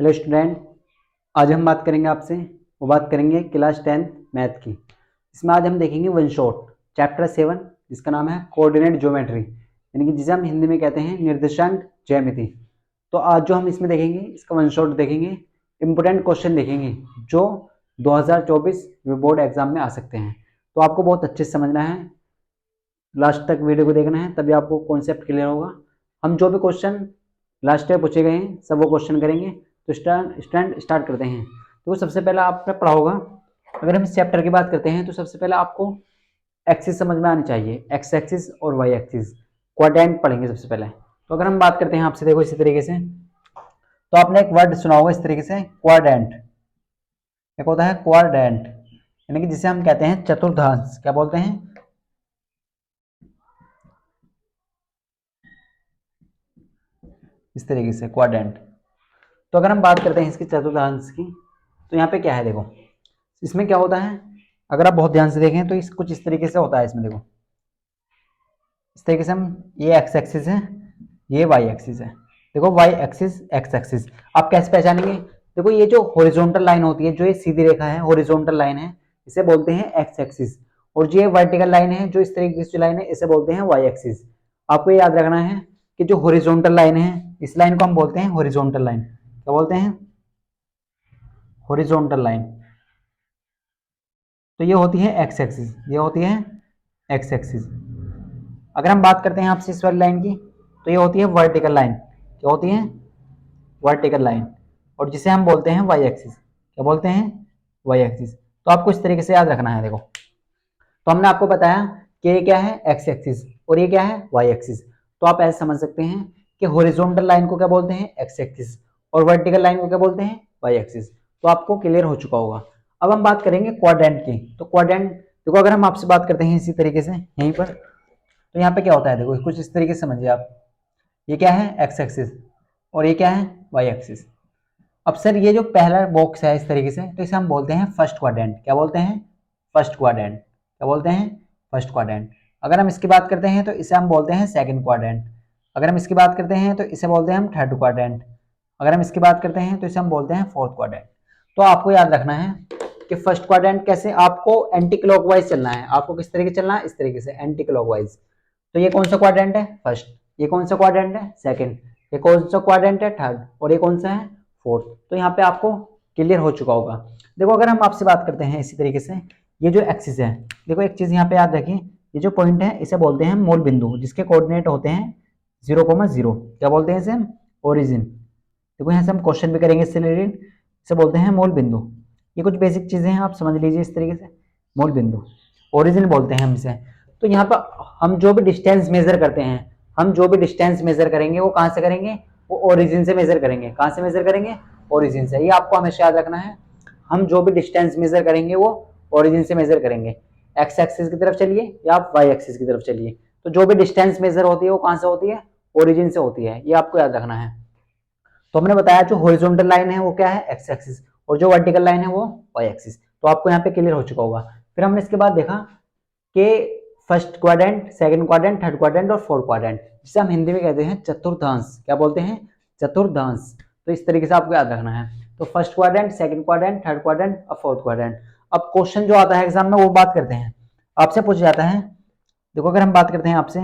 Hello student, आज हम बात करेंगे आपसे वो बात करेंगे क्लास 10th मैथ की। इसमें आज हम देखेंगे वन शॉट चैप्टर 7 जिसका नाम है कोऑर्डिनेट ज्योमेट्री, यानी कि जिसे हम हिंदी में कहते हैं निर्देशांक ज्यामिति। तो आज जो हम इसमें देखेंगे इसका वन शॉट देखेंगे, इंपोर्टेंट क्वेश्चन देखेंगे जो 2024 बोर्ड एग्जाम में आ सकते हैं। तो आपको बहुत अच्छे से समझना है, लास्ट तक वीडियो को देखना है, तभी आपको कॉन्सेप्ट क्लियर होगा। हम जो भी क्वेश्चन लास्ट ईयर पूछे गए हैं सब वो क्वेश्चन करेंगे। तो स्टार्ट करते हैं। तो सबसे पहला आपने पढ़ा होगा, अगर हम इस चैप्टर की बात करते हैं तो सबसे पहले आपको एक्सिस समझ में आनी चाहिए, एक्स एक्सिस और वाई एक्सिस। क्वाड्रेंट पढ़ेंगे सबसे पहले। तो अगर हम बात करते हैं आपसे, देखो इसी तरीके से, तो आपने एक वर्ड सुना होगा इस तरीके से, क्वाड्रेंट। एक होता है क्वाड्रेंट, यानी कि जिसे हम कहते हैं चतुर्थांश। क्या बोलते हैं? इस तरीके से क्वाड्रेंट। तो अगर हम बात करते हैं इसकी चतुर्थांश की, तो यहाँ पे क्या है, देखो इसमें क्या होता है, अगर आप बहुत ध्यान से देखें तो कुछ इस तरीके से होता है। इसमें देखो इस तरीके से हम, ये एक्स एक्सिस है, ये वाई एक्सिस है। देखो वाई एक्सिस, एक्स एक्सिस, आप कैसे पहचानेंगे? देखो ये जो हॉरिजॉन्टल लाइन होती है, जो ये सीधी रेखा है, हॉरिजॉन्टल लाइन है, इसे बोलते हैं एक्स एक्सिस। और जो ये वर्टिकल लाइन है, जो इस तरीके की लाइन है, इसे बोलते हैं वाई एक्सिस। आपको याद रखना है कि जो हॉरिजॉन्टल लाइन है, इस लाइन को हम बोलते हैं हॉरिजॉन्टल लाइन। क्या बोलते हैं? Horizontal line. तो ये होती है एक्स एक्सिस, ये होती है एक्स एक्सिस। अगर हम बात करते हैं आपसे इस वाली लाइन की, तो ये होती है वर्टिकल लाइन। क्या होती है? Vertical line. और जिसे हम बोलते हैं वाई एक्सिस। क्या बोलते हैं? Y axis. तो आपको इस तरीके से याद रखना है। देखो तो हमने आपको बताया कि ये क्या है, एक्स एक्सिस, और ये क्या है, वाई एक्सिस। तो आप ऐसे समझ सकते हैं कि हॉरिजॉन्टल लाइन को क्या बोलते हैं, एक्स एक्सिस, और वर्टिकल लाइन को क्या बोलते हैं, वाई एक्सिस। तो आपको क्लियर हो चुका होगा। अब हम बात करेंगे क्वाड्रेंट की। तो क्वाड्रेंट देखो, अगर हम आपसे बात करते हैं इसी तरीके से यहीं पर, तो यहाँ पे क्या होता है, देखो कुछ इस तरीके से समझिए आप। ये क्या है, एक्स एक्सिस, और ये क्या है, वाई एक्सिस। अब सर ये जो पहला बॉक्स है इस तरीके से, तो इसे हम बोलते हैं फर्स्ट क्वाड्रेंट। क्या बोलते हैं? First quadrant. क्या बोलते हैं? First quadrant. अगर हम इसकी बात करते हैं तो इसे हम बोलते हैं सेकंड क्वाड्रेंट। अगर हम इसकी बात करते हैं तो इसे बोलते हैं हम थर्ड क्वाड्रेंट। अगर हम इसकी बात करते हैं तो इसे हम बोलते हैं फोर्थ क्वाड्रेंट। तो आपको याद रखना है कि फर्स्ट क्वाड्रेंट कैसे, आपको एंटी क्लॉकवाइज चलना है। आपको किस तरीके चलना है? इस तरीके से, एंटी क्लॉकवाइज। तो ये कौन सा क्वाड्रेंट है? फर्स्ट। ये कौन सा क्वाड्रेंट है? सेकंड। ये कौन सा क्वाड्रेंट है? थर्ड। और ये कौन सा है? फोर्थ। तो यहाँ पे आपको क्लियर हो चुका होगा। देखो अगर हम आपसे बात करते हैं इसी तरीके से, ये जो एक्सिस है, देखो एक चीज यहाँ पे याद रखें, ये जो पॉइंट है इसे बोलते हैं मूल बिंदु, जिसके कोऑर्डिनेट होते हैं 0,0। क्या बोलते हैं इसे? ओरिजिन। देखो यहाँ से हम क्वेश्चन भी करेंगे इससे रिलेटेड, इसे बोलते हैं मूल बिंदु। ये कुछ बेसिक चीजें हैं, आप समझ लीजिए इस तरीके से। मूल बिंदु, ओरिजिन बोलते हैं हम इसे। तो यहाँ पर हम जो भी डिस्टेंस मेजर करते हैं, हम जो भी डिस्टेंस मेजर करेंगे वो कहाँ से करेंगे? वो ओरिजिन से मेजर करेंगे। कहाँ से मेजर करेंगे? ओरिजिन से। ये आपको हमेशा याद रखना है, हम जो भी डिस्टेंस मेजर करेंगे वो ओरिजिन से मेजर करेंगे। एक्स एक्सिस की तरफ चलिए या आप वाई एक्सिस की तरफ चलिए, तो जो भी डिस्टेंस मेजर होती है वो कहाँ से होती है? ओरिजिन से होती है। ये आपको याद रखना है। तो हमने बताया जो हॉरिजॉन्टल लाइन है वो क्या है, एक्स एक्सिस, और जो वर्टिकल लाइन है वो वाई एक्सिस। तो आपको यहाँ पे क्लियर हो चुका होगा। फिर हमने इसके बाद देखा कि first quadrant, second quadrant, third quadrant और फोर्थ क्वाड्रेंट, जिसे हम हिंदी में कहते हैं चतुर्थांश। क्या बोलते हैं? चतुर्थांश। तो इस तरीके से आपको याद रखना है। तो first quadrant, second quadrant, third quadrant और फोर्थ क्वाड्रेंट। अब क्वेश्चन जो आता है एग्जाम में वो बात करते हैं, आपसे पूछा जाता है। देखो अगर हम बात करते हैं आपसे,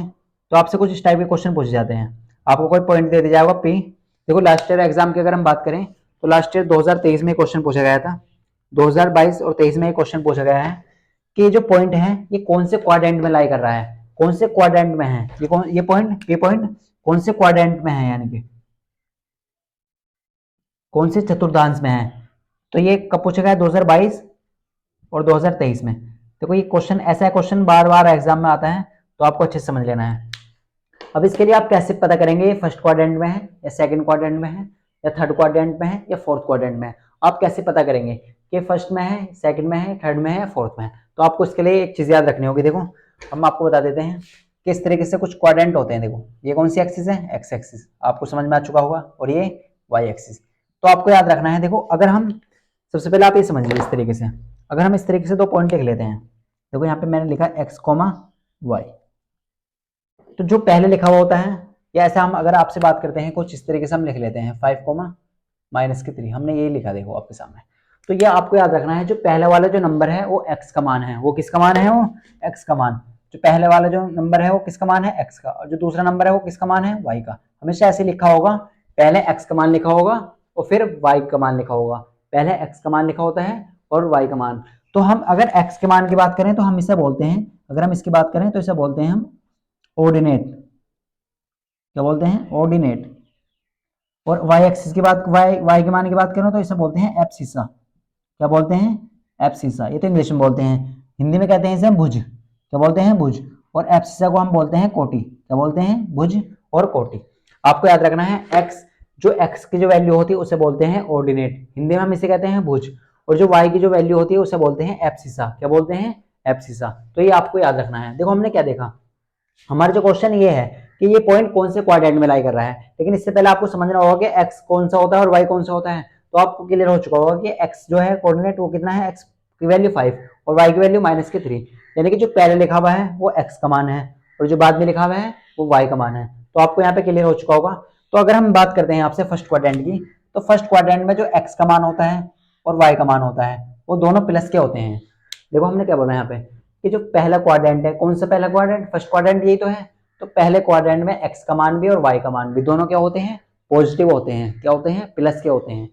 तो आपसे कुछ इस टाइप के क्वेश्चन पूछे जाते हैं। आपको कोई पॉइंट दे दिया जाएगा पी। देखो लास्ट ईयर एग्जाम की अगर हम बात करें तो लास्ट ईयर 2023 में क्वेश्चन पूछा गया था, 2022 और 23 में क्वेश्चन पूछा गया है कि ये जो पॉइंट है ये कौन से क्वाड्रेंट में लाई कर रहा है, कौन से क्वाड्रेंट में है ये पॉइंट कौन से क्वाड्रेंट में है, यानी कि कौन से चतुर्थांश में है। तो ये कब पूछा गया? 2022 और 2023 में। देखो ये क्वेश्चन ऐसा क्वेश्चन बार बार एग्जाम में आता है, तो आपको अच्छे से समझ लेना है। अब इसके लिए आप कैसे पता करेंगे ये फर्स्ट क्वाड्रेंट में है या सेकंड क्वाड्रेंट में है या थर्ड क्वाड्रेंट में है या फोर्थ क्वाड्रेंट में है? आप कैसे पता करेंगे कि फर्स्ट में है, सेकंड में है, थर्ड में है या फोर्थ में है? तो आपको इसके लिए एक चीज याद रखनी होगी। देखो हम आपको बता देते हैं कि इस तरीके से कुछ क्वाड्रेंट होते हैं। देखो ये कौन सी एक्सिस है? एक्स एक्सिस, आपको समझ में आ चुका होगा, और ये वाई एक्सिस। तो आपको याद रखना है। देखो अगर हम सबसे पहले आप ये समझिए इस तरीके से, अगर हम इस तरीके से दो पॉइंट लिख लेते हैं, देखो यहाँ पे मैंने लिखा एक्स कोमा वाई। तो जो पहले लिखा हुआ होता है, या ऐसा हम अगर आपसे बात करते हैं कुछ इस तरीके से हम लिख लेते हैं 5, -3, हमने यही लिखा देखो आपके सामने। तो ये आपको याद रखना है, जो पहले वाला जो नंबर है वो x का मान है, वो किसका मान है, वो x का मान। जो पहले वाला जो नंबर है वो किसका मान है, x का, और जो दूसरा नंबर है वो किसका मान है, y का। हमेशा ऐसे लिखा होगा, पहले x का मान लिखा होगा और फिर y का मान लिखा होगा। पहले x का मान लिखा होता है और y का मान। तो हम अगर x के मान की बात करें तो हम इसे बोलते हैं, अगर हम इसकी बात करें तो इसे बोलते हैं हम ऑर्डिनेट। क्या बोलते हैं, ऑर्डिनेट। और y एक्सिस की बात, y के मान की बात करें तो इसे बोलते हैं एब्सिसा। क्या बोलते हैं, एब्सिसा। ये तो इंग्लिश में बोलते हैं, हिंदी में कहते हैं इसे भुज। क्या बोलते हैं, भुज। और एब्सिसा को हम बोलते हैं कोटि। क्या बोलते हैं, भुज और कोटि। आपको याद रखना है, x जो x की जो वैल्यू होती है उसे बोलते हैं ऑर्डिनेट, हिंदी में हम इसे कहते हैं भुज। और जो y की जो वैल्यू होती है उसे बोलते हैं एब्सिसा। क्या बोलते हैं, एब्सिसा। तो ये आपको याद रखना है। देखो हमने क्या देखा, हमारा जो क्वेश्चन ये है कि ये पॉइंट कौन से क्वाड्रेंट में लाई कर रहा है, लेकिन इससे पहले आपको समझना होगा कि x कौन सा होता है और y कौन सा होता है। तो आपको क्लियर हो चुका होगा कि x जो है कोऑर्डिनेट वो कितना है, x की वैल्यू 5 और y की वैल्यू -3, यानी कि जो पहले लिखा हुआ है वो x का मान है और जो बाद में लिखा हुआ है वो y का मान है। तो आपको यहाँ पे क्लियर हो चुका होगा। तो अगर हम बात करते हैं आपसे फर्स्ट क्वाड्रेंट की, तो फर्स्ट क्वाड्रेंट में जो x का मान होता है और y का मान होता है वो दोनों प्लस के होते हैं। देखो हमने क्या बोला यहाँ पे कि जो पहला क्वाड्रेंट है, कौन सा पहला क्वाड्रेंट, फर्स्ट क्वाड्रेंट यही तो है। तो पहले क्वाड्रेंट में x का मान भी और y का मान भी दोनों क्या होते हैं, पॉजिटिव होते हैं। क्या होते हैं, प्लस के होते हैं।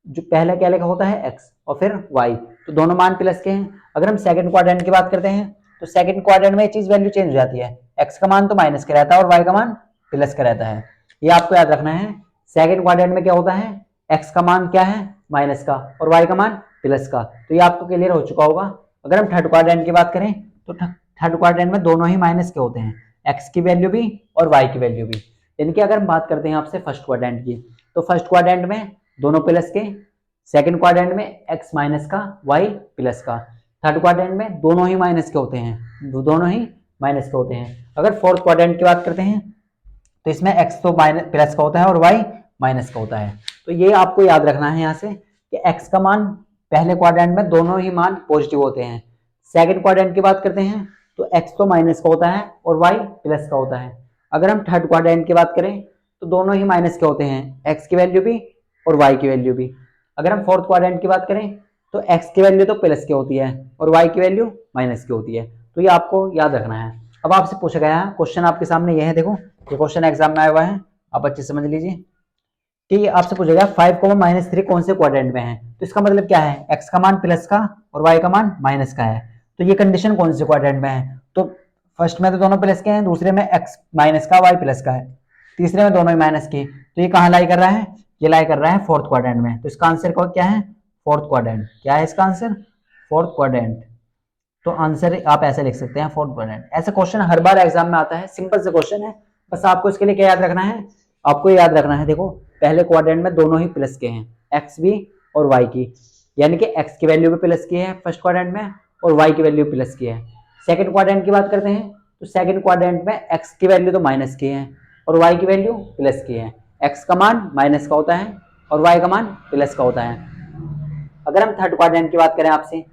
जो पहला क्या लिखा होता है, x और फिर y, तो दोनों मान प्लस के हैं। अगर हम सेकंड क्वाड्रेंट की बात करते हैं तो सेकंड क्वाड्रेंट में ये चीज वैल्यू चेंज हो जाती है, x का मान तो माइनस का रहता है और y का मान प्लस का रहता है। ये आपको याद रखना है। सेकंड क्वाड्रेंट में क्या होता है, x का मान क्या है, माइनस का, और y का मान प्लस का। तो ये आपको क्लियर हो चुका होगा। अगर हम थर्ड क्वाड्रेंट की बात करें तो थर्ड क्वाड्रेंट में दोनों ही माइनस के होते हैं, x की वैल्यू भी और y की वैल्यू भी। यानी कि अगर हम बात करते हैं आपसे फर्स्ट क्वाड्रेंट की, तो फर्स्ट क्वाड्रेंट में दोनों प्लस के, सेकंड क्वाड्रेंट में x माइनस का, y प्लस का। थर्ड क्वाड्रेंट में दोनों ही माइनस के होते हैं, दोनों ही माइनस के होते हैं। अगर फोर्थ क्वाड्रेंट की बात करते हैं तो इसमें x तो माइनस प्लस का होता है और y माइनस का होता है। तो ये आपको याद रखना है यहाँ से कि x का मान पहले क्वाड्रेंट में दोनों ही मान पॉजिटिव होते हैं। सेकंड क्वाड्रेंट की बात करते हैं तो x तो माइनस का होता है और y प्लस का होता है। अगर हम थर्ड क्वाड्रेंट की बात करें तो दोनों ही माइनस के होते हैं, x की वैल्यू भी और y की वैल्यू भी। अगर हम फोर्थ क्वाड्रेंट की बात करें तो x की वैल्यू तो प्लस की होती है और y की वैल्यू माइनस की होती है। तो ये आपको याद रखना है। अब आपसे पूछा गया है क्वेश्चन, आपके सामने यह है, देखो ये क्वेश्चन एग्जाम में आया हुआ है, आप अच्छे समझ लीजिए कि आपसे पूछेगा 5, -3 कौन से क्वाड्रेंट में है। तो इसका मतलब क्या है, x का मान प्लस का और y का मान माइनस का है। तो ये कंडीशन कौन से क्वाड्रेंट में है, तो फर्स्ट में तो दोनों प्लस के हैं, दूसरे में x माइनस का, y प्लस का है, तीसरे में दोनों ही माइनस की। तो ये कहाँ लाई कर रहा है, ये लाई कर रहा है फोर्थ क्वाड्रेंट में। तो इसका आंसर क्या है, फोर्थ क्वाड्रेंट। क्या है इसका आंसर, फोर्थ क्वाड्रेंट। तो आंसर आप ऐसे लिख सकते हैं, फोर्थ क्वाड्रेंट। ऐसा क्वेश्चन हर बार एग्जाम में आता है, सिंपल से क्वेश्चन है। बस आपको इसके लिए क्या याद रखना है, आपको याद रखना है, देखो पहले क्वाड्रेंट में दोनों ही प्लस के हैं, एक्स भी और वाई की, यानी कि एक्स की वैल्यू भी प्लस की है फर्स्ट क्वाड्रेंट में और वाई की वैल्यू प्लस की है। सेकंड क्वाड्रेंट की बात करते हैं तो सेकंड क्वाड्रेंट में एक्स की वैल्यू तो माइनस की है और वाई की वैल्यू प्लस की है। एक्स का मान माइनस का होता है और वाई का मान प्लस का होता है। अगर हम थर्ड क्वाड्रेंट की बात करें आपसे,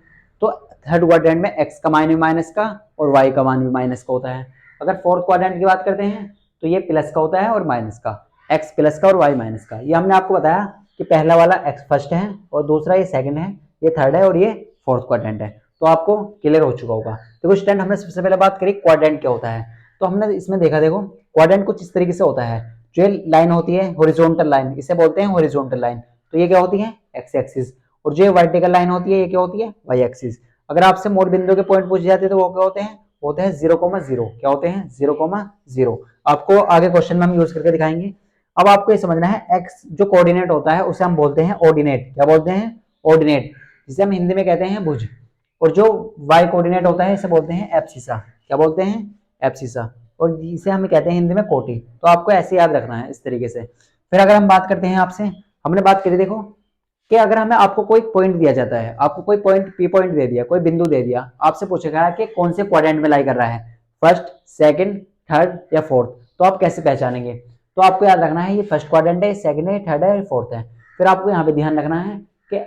तो थर्ड क्वाड्रेंट में एक्स का मान भी माइनस का और वाई का मान भी माइनस का होता है। अगर फोर्थ क्वाड्रेंट की बात करते हैं तो ये प्लस का होता है और माइनस का, एक्स प्लस का और वाई माइनस का। ये हमने आपको बताया कि पहला वाला एक्स फर्स्ट है और दूसरा ये सेकंड है, ये थर्ड है और ये फोर्थ क्वाड्रेंट है। तो आपको क्लियर हो चुका होगा। देखो स्टूडेंट, हमने सबसे पहले बात करी क्वाड्रेंट क्या होता है। तो हमने इसमें देखा, देखो क्वाड्रेंट कुछ इस तरीके से होता है, जो लाइन होती है हॉरिजॉन्टल लाइन, इसे बोलते हैं हॉरिजॉन्टल लाइन। तो ये क्या होती है, एक्स एक्सिस, और जो वर्टिकल लाइन होती है ये क्या होती है, वाई एक्सिस। अगर आपसे मोड़ बिंदु के पॉइंट पूछे जाते हैं तो वो क्या होते हैं, होते हैं 0,0। क्या होते हैं, 0,0। आपको आगे क्वेश्चन में हम यूज करके दिखाएंगे। अब आपको ये समझना है, एक्स जो कोऑर्डिनेट होता है उसे हम बोलते हैं ऑर्डिनेट। क्या बोलते हैं, ऑर्डिनेट, जिसे हम हिंदी में कहते हैं भुज। और जो वाई कोऑर्डिनेट होता है इसे बोलते हैं एब्सिसा। क्या बोलते हैं, एब्सिसा, और इसे हम कहते हैं हिंदी में कोटि। तो आपको ऐसे याद रखना है इस तरीके से। फिर अगर हम बात करते हैं आपसे, हमने बात करी देखो कि अगर हमें आपको कोई पॉइंट दिया जाता है, आपको कोई पॉइंट पी पॉइंट दे दिया, कोई बिंदु दे दिया, आपसे पूछेगा कि कौन से क्वाड्रेंट में लाई कर रहा है, फर्स्ट, सेकंड, थर्ड या फोर्थ, तो आप कैसे पहचानेंगे। तो आपको याद रखना है ये फर्स्ट क्वाड्रेंट है, सेकंड है, थर्ड है, फोर्थ है। फिर आपको यहाँ पे ध्यान रखना है कि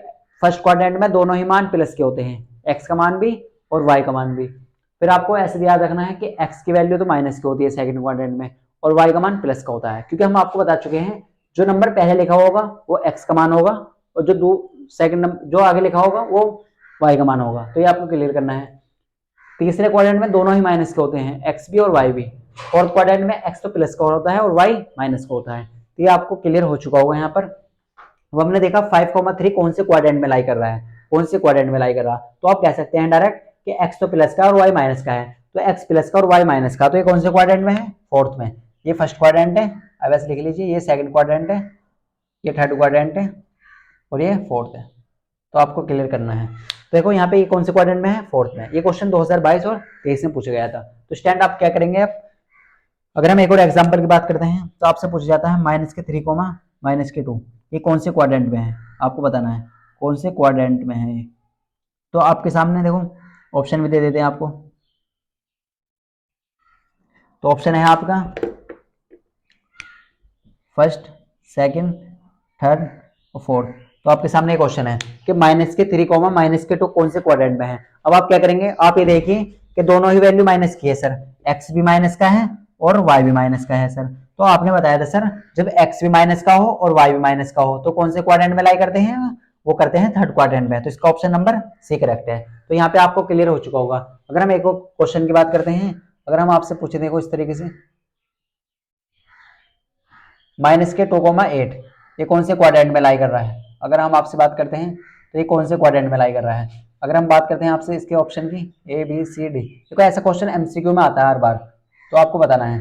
फर्स्ट क्वाड्रेंट में दोनों ही मान प्लस के होते हैं, एक्स का मान भी और वाई का मान भी। फिर आपको ऐसे याद रखना है कि एक्स की वैल्यू तो माइनस की होती है सेकंड क्वाड्रेंट में और वाई का मान प्लस का होता है, क्योंकि हम आपको बता चुके हैं जो नंबर पहले लिखा होगा वो x का मान होगा, और जो सेकंड नंबर जो आगे लिखा होगा वो y का मान होगा। तो ये आपको क्लियर करना है। तीसरे क्वाड्रेंट में दोनों ही माइनस के होते हैं, x भी और y भी। फोर्थ क्वाड्रेंट में x तो प्लस का होता है और y माइनस का होता है। तो ये आपको क्लियर हो चुका होगा यहाँ पर। अब हमने देखा 5,3 कौन से क्वाड्रेंट में लाई कर रहा है, कौन से क्वाड्रेंट में लाई कर रहा है। तो आप कह सकते हैं डायरेक्ट कि x तो प्लस का और y माइनस का है, तो x प्लस का और y माइनस का, तो ये कौन से क्वाड्रेंट में है, फोर्थ में। ये फर्स्ट क्वाड्रेंट है, अब ऐसे लिख लीजिए, ये सेकंड क्वाड्रेंट है, ये थर्ड क्वाड्रेंट है, और ये फोर्थ है। तो आपको क्लियर करना है। तो देखो यहाँ पे ये कौन से क्वाड्रेंट में है, फोर्थ में। ये क्वेश्चन 2022 और 23 में पूछा गया था। तो स्टैंड आप क्या करेंगे आप, अगर हम एक और एग्जांपल की बात करते हैं तो आपसे पूछा जाता है -3, -2, ये कौन से क्वाड्रेंट में है, आपको बताना है कौन से क्वाड्रेंट में है। तो आपके सामने देखो ऑप्शन भी दे देते हैं आपको। तो ऑप्शन है आपका फर्स्ट, सेकंड, थर्ड और फोर्थ। तो आपके सामने एक क्वेश्चन है कि -3, -2 कौन से क्वाड्रेंट में है। अब आप क्या करेंगे, आप ये देखिए कि दोनों ही वैल्यू माइनस की है सर, x भी माइनस का है और y भी माइनस का है सर। तो आपने बताया था सर जब x भी माइनस का हो और y भी माइनस का हो तो कौन से क्वाड्रेंट में लाई करते हैं, वो करते हैं थर्ड क्वाड्रेंट में। तो इसका ऑप्शन नंबर सी करेक्ट है। तो यहाँ पे आपको क्लियर हो चुका होगा। अगर हम एक और क्वेश्चन की बात करते हैं, अगर हम आपसे पूछे देखो इस तरीके से -2,8 ये कौन से क्वाड्रेंट में लाई कर रहा है। अगर हम आपसे बात करते हैं तो ये कौन से क्वाड्रेंट में लाई कर रहा है। अगर हम बात करते हैं आपसे इसके ऑप्शन की ए बी सी डी, देखो ऐसा क्वेश्चन एमसीक्यू में आता है हर बार, तो आपको बताना है।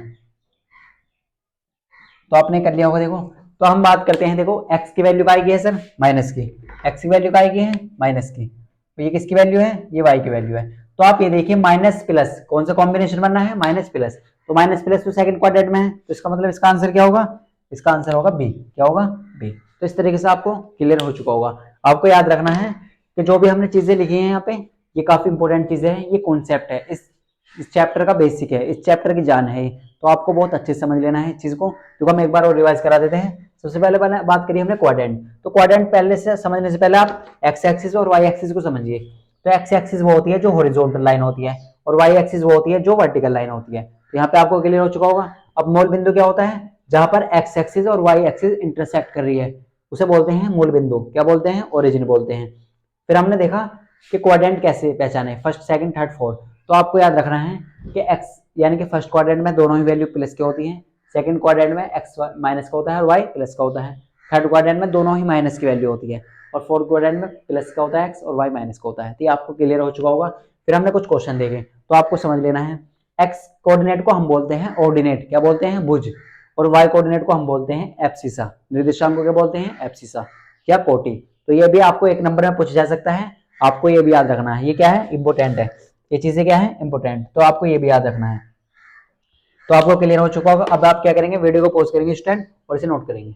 तो आपने कर लिया होगा। देखो तो हम बात करते हैं, देखो x की वैल्यू आएगी है सर माइनस की, x की वैल्यू आएगी है माइनस की, तो ये किसकी वैल्यू है, ये y की वैल्यू है। तो आप ये देखिए माइनस प्लस कौन सा कॉम्बिनेशन बनना है, माइनस प्लस, तो माइनस प्लस तो सेकंड क्वाड्रेंट में है, तो इसका मतलब इसका आंसर क्या होगा, इसका आंसर होगा बी। क्या होगा, बी। तो इस तरीके से आपको क्लियर हो चुका होगा। आपको याद रखना है कि जो भी हमने चीजें लिखी हैं यहाँ पे ये काफी इंपॉर्टेंट चीजें हैं, ये कॉन्सेप्ट है, इस चैप्टर का बेसिक है, इस चैप्टर की जान है। तो आपको बहुत अच्छे से समझ लेना है इस चीज को, क्योंकि हम एक बार और रिवाइज करा देते हैं। सबसे पहले बात करिए हमने क्वाड्रेंट, तो क्वाड्रेंट पहले से समझने से पहले आप एक्स एक्सिस और वाई एक्सिस को समझिए। तो एक्स एक्सिस वो होती है जो हॉरिजॉन्टल लाइन होती है और वाई एक्सिस वो होती है जो वर्टिकल लाइन होती है। तो यहाँ पे आपको क्लियर हो चुका होगा। अब मूल बिंदु क्या होता है, जहां पर एक्स एक्सिस और वाई एक्सिस इंटरसेक्ट कर रही है उसे बोलते हैं मूल बिंदु। क्या बोलते हैं, ओरिजिन बोलते हैं। फिर हमने देखा कि क्वाड्रेंट कैसे पहचाने, फर्स्ट सेकंड थर्ड फोर्थ। तो आपको याद रखना है कि एक्स यानी कि फर्स्ट क्वाड्रेंट में दोनों ही वैल्यू प्लस की होती हैं, सेकंड क्वाड्रेंट में एक्स माइनस का होता है और वाई प्लस का होता है, थर्ड क्वाड्रेंट में दोनों ही माइनस की वैल्यू होती है, और फोर्थ क्वाड्रेंट में प्लस का होता है एक्स और वाई माइनस का होता है। तो ये आपको क्लियर हो चुका होगा। फिर हमने कुछ क्वेश्चन देखे तो आपको समझ लेना है, एक्स कोऑर्डिनेट को हम बोलते हैं ऑर्डिनेट, क्या बोलते हैं, भुज, और वाई कोऑर्डिनेट को हम बोलते हैं एब्सिसा, निर्देशांक को क्या बोलते हैं, एब्सिसा, क्या कोटि। तो ये भी आपको एक नंबर में पूछा जा सकता है, आपको ये भी याद रखना है। ये क्या है, इंपोर्टेंट है, ये चीजें क्या है, इंपोर्टेंट, तो आपको ये भी याद रखना है। तो आपको क्लियर हो चुका होगा। अब आप क्या करेंगे, वीडियो को पॉज करेंगे स्टूडेंट और इसे नोट करेंगे।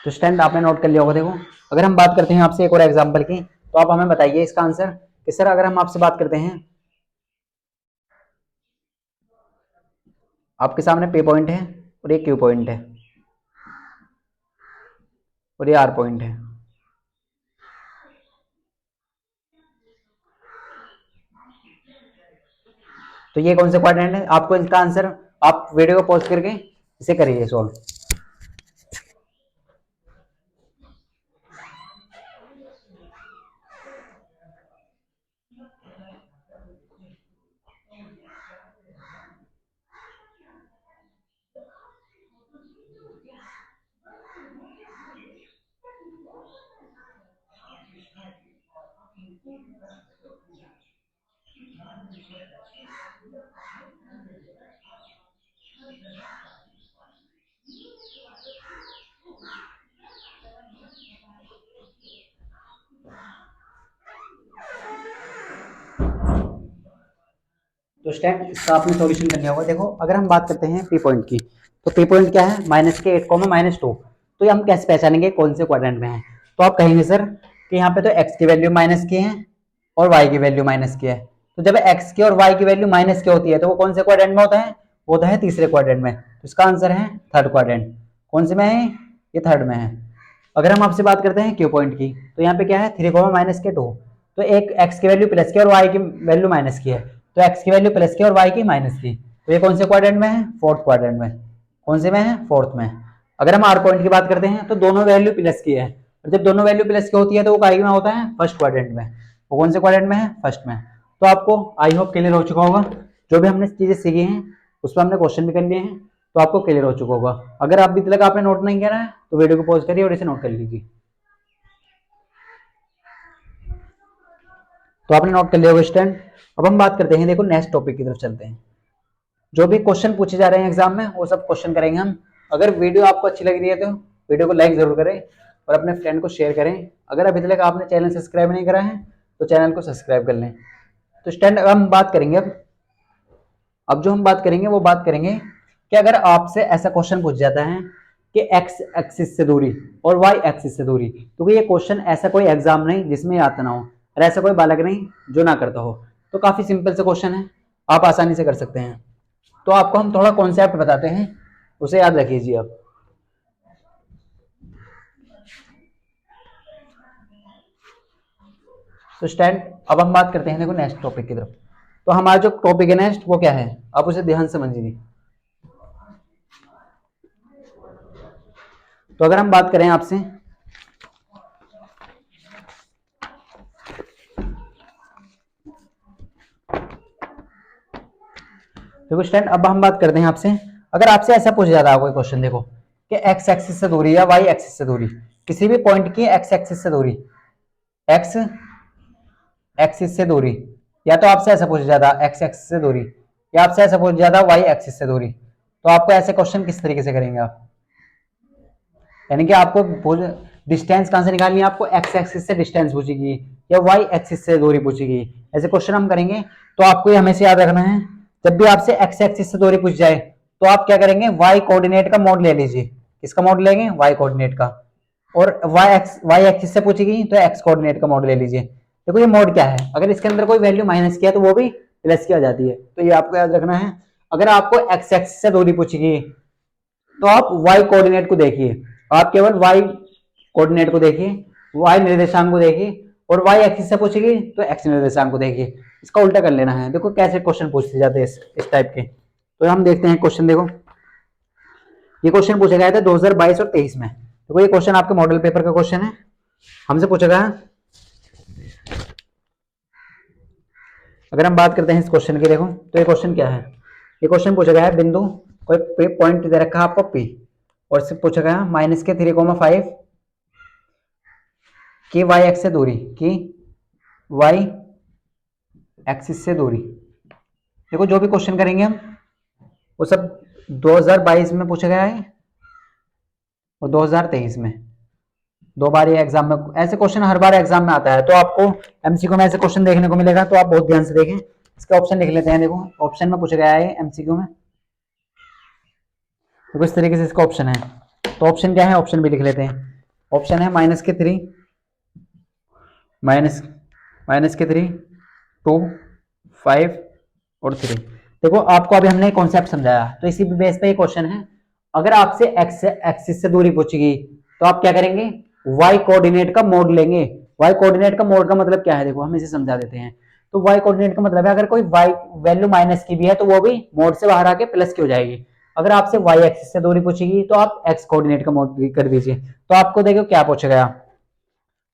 तो स्टूडेंट आपने नोट कर लिया होगा। देखो अगर हम बात करते हैं आपसे एक और एग्जांपल की, तो आप हमें बताइए इसका आंसर कि सर अगर हम आपसे बात करते हैं, आपके सामने P पॉइंट है और ये Q पॉइंट है और ये R पॉइंट है, तो ये कौन से क्वाड्रेंट है। आपको इसका आंसर आप वीडियो को पॉज करके इसे करिए सॉल्व। तो स्टूडेंट इसका आपने सॉल्यूशन कर लिया होगा। देखो अगर हम बात करते हैं P पॉइंट की, तो P पॉइंट क्या है, -8, -2। तो ये हम कैसे पहचानेंगे कौन से क्वाड्रेंट में है। तो आप कहेंगे सर कि यहाँ पे तो x की वैल्यू माइनस की है और y की वैल्यू माइनस की है। तो जब x की और y की वैल्यू माइनस की होती है तो वो कौन से क्वाड्रेंट में होता है, वो है तीसरे क्वाड्रेंट में, तो इसका आंसर है थर्ड क्वाड्रेंट। कौन से में है? ये थर्ड में है। अगर हम आपसे बात करते हैं क्यू पॉइंट की, तो यहाँ पे क्या है 3 माइनस के 2, तो एक एक्स की वैल्यू प्लस की और वाई की वैल्यू माइनस की है, तो एक्स की वैल्यू प्लस की और वाई की माइनस की, तो ये कौन से क्वाड्रेंट में है? फोर्थ क्वाड्रेंट में। कौन से में है? फोर्थ में। अगर हम आर पॉइंट की बात करते हैं तो दोनों वैल्यू प्लस की है, और जब दोनों वैल्यू प्लस की होती है तो वो काय में होता है? फर्स्ट क्वाड्रेंट में। वो कौन से क्वाड्रेंट में है? फर्स्ट में। तो आपको आई होप क्लियर हो चुका होगा, जो भी हमने चीजें सीखी हैं उस पर हमने क्वेश्चन भी कर लिए हैं, तो आपको क्लियर हो चुका होगा। अगर अभी तक आपने नोट नहीं किया है तो वीडियो को पॉज करिए और इसे नोट कर लीजिए। तो आपने नोट कर लिया होगा स्टूडेंट। अब हम बात करते हैं, देखो नेक्स्ट टॉपिक की तरफ चलते हैं। जो भी क्वेश्चन पूछे जा रहे हैं एग्जाम में वो सब क्वेश्चन करेंगे हम। अगर वीडियो आपको अच्छी लग रही है तो वीडियो को लाइक जरूर करें और अपने फ्रेंड को शेयर करें। अगर अभी तक आपने चैनल सब्सक्राइब नहीं करा है तो चैनल को सब्सक्राइब कर लें। तो स्टूडेंट अब हम बात करेंगे, अब जो हम बात करेंगे वो बात करेंगे कि अगर आपसे ऐसा क्वेश्चन पूछ जाता है कि एक्स एक्सिस से दूरी और वाई एक्सिस से दूरी, तो ये क्वेश्चन ऐसा कोई एग्जाम नहीं जिसमें आता ना हो, और ऐसा कोई बालक नहीं जो ना करता हो। तो काफी सिंपल से क्वेश्चन है, आप आसानी से कर सकते हैं। तो आपको हम थोड़ा कॉन्सेप्ट बताते हैं, उसे याद रखिए आप। तो स्टैंड अब हम बात करते हैं देखो नेक्स्ट टॉपिक की तरफ। तो हमारा जो टॉपिक है नेक्स्ट वो क्या है, आप उसे ध्यान से समझिए। तो अगर हम बात करें आपसे, देखो स्टूडेंट अब हम बात करते हैं आपसे, अगर आपसे ऐसा पूछा जाता है कोई क्वेश्चन, देखो कि एक्स एक्सिस से दूरी या वाई एक्सिस से दूरी, किसी भी पॉइंट की एक्स एक्सिस से दूरी, एक्स एक्सिस से दूरी, या तो आपसे ऐसा पूछा जाता है एक्स एक्सिस से दूरी, या आपसे ऐसा पूछा जाता है वाई एक्सिस से दूरी, तो आपको ऐसे क्वेश्चन किस तरीके से करेंगे आप? यानी कि आपको डिस्टेंस कहां से निकालनी है, आपको एक्स एक्सिस से डिस्टेंस पूछेगी या वाई एक्सिस से दूरी पूछेगी, ऐसे क्वेश्चन हम करेंगे। तो आपको ये हमेशा याद रखना है, जब भी आपसे एक्स एक्सिस से दूरी पूछ जाए तो आप क्या करेंगे, वाई कोऑर्डिनेट का मोड ले लीजिए। किसका मोड लेंगे? वाई कोऑर्डिनेट का। और वाई एक्सिस से पूछेगी तो एक्स कोऑर्डिनेट का मोड ले लीजिए। देखो ये मोड क्या है, अगर इसके अंदर कोई वैल्यू माइनस किया तो वो भी प्लस की आ जाती है, तो ये आपको याद रखना है। अगर आपको एक्स एक्सिस से दूरी पूछेगी तो आप वाई कोऑर्डिनेट को देखिए, आप केवल वाई कोऑर्डिनेट को देखिए, वाई निर्देशांक को देखिए, और वाई एक्सिस से पूछेगी तो एक्स निर्देशांक को देखिए। इसका उल्टा कर लेना है। देखो कैसे क्वेश्चन पूछते जाते हैं इस टाइप के। तो हम देखते हैं क्वेश्चन, देखो ये क्वेश्चन पूछा गया था 2022 और 23 में। देखो ये क्वेश्चन आपके मॉडल पेपर का क्वेश्चन है, हमसे पूछा गया। अगर हम बात करते हैं इस क्वेश्चन की, देखो तो ये क्वेश्चन क्या है, ये क्वेश्चन पूछा गया है बिंदु कोई पॉइंट दे रखा है आपको पी, और इससे पूछा गया माइनस के 3,5 की वाई एक्स से दूरी, की वाई एक्सिस से दूरी। देखो जो भी क्वेश्चन करेंगे हम वो सब 2022 में पूछा गया है और 2023 में, दो बार ये एग्जाम में ऐसे क्वेश्चन हर बार एग्जाम में आता है। तो आपको एमसीक्यू में ऐसे क्वेश्चन देखने को मिलेगा, तो आप बहुत ध्यान से देखें। इसका ऑप्शन लिख लेते हैं, देखो ऑप्शन में पूछा गया है एमसीक्यू में, तो इस तरीके से इसका ऑप्शन है। तो ऑप्शन क्या है, ऑप्शन भी लिख लेते हैं। ऑप्शन है माइनस के 3, माइनस के 3, 2, 5 और 3। देखो आपको अभी हमने कॉन्सेप्ट समझाया, तो इसी बेस पे ये क्वेश्चन है। अगर आपसे एक्स एक्सिस से दूरी पूछेगी तो आप क्या करेंगे, वाई कोऑर्डिनेट का मोड लेंगे। वाई कोऑर्डिनेट का मोड का मतलब क्या है, देखो हम इसे समझा देते हैं। तो वाई कोऑर्डिनेट का मतलब है अगर कोई वाई वैल्यू माइनस की भी है तो वो भी मोड से बाहर आके प्लस की हो जाएगी। अगर आपसे वाई एक्सिस से दूरी पूछेगी तो आप एक्स कोऑर्डिनेट का मोड कर दीजिए। तो आपको देखो क्या पूछा गया,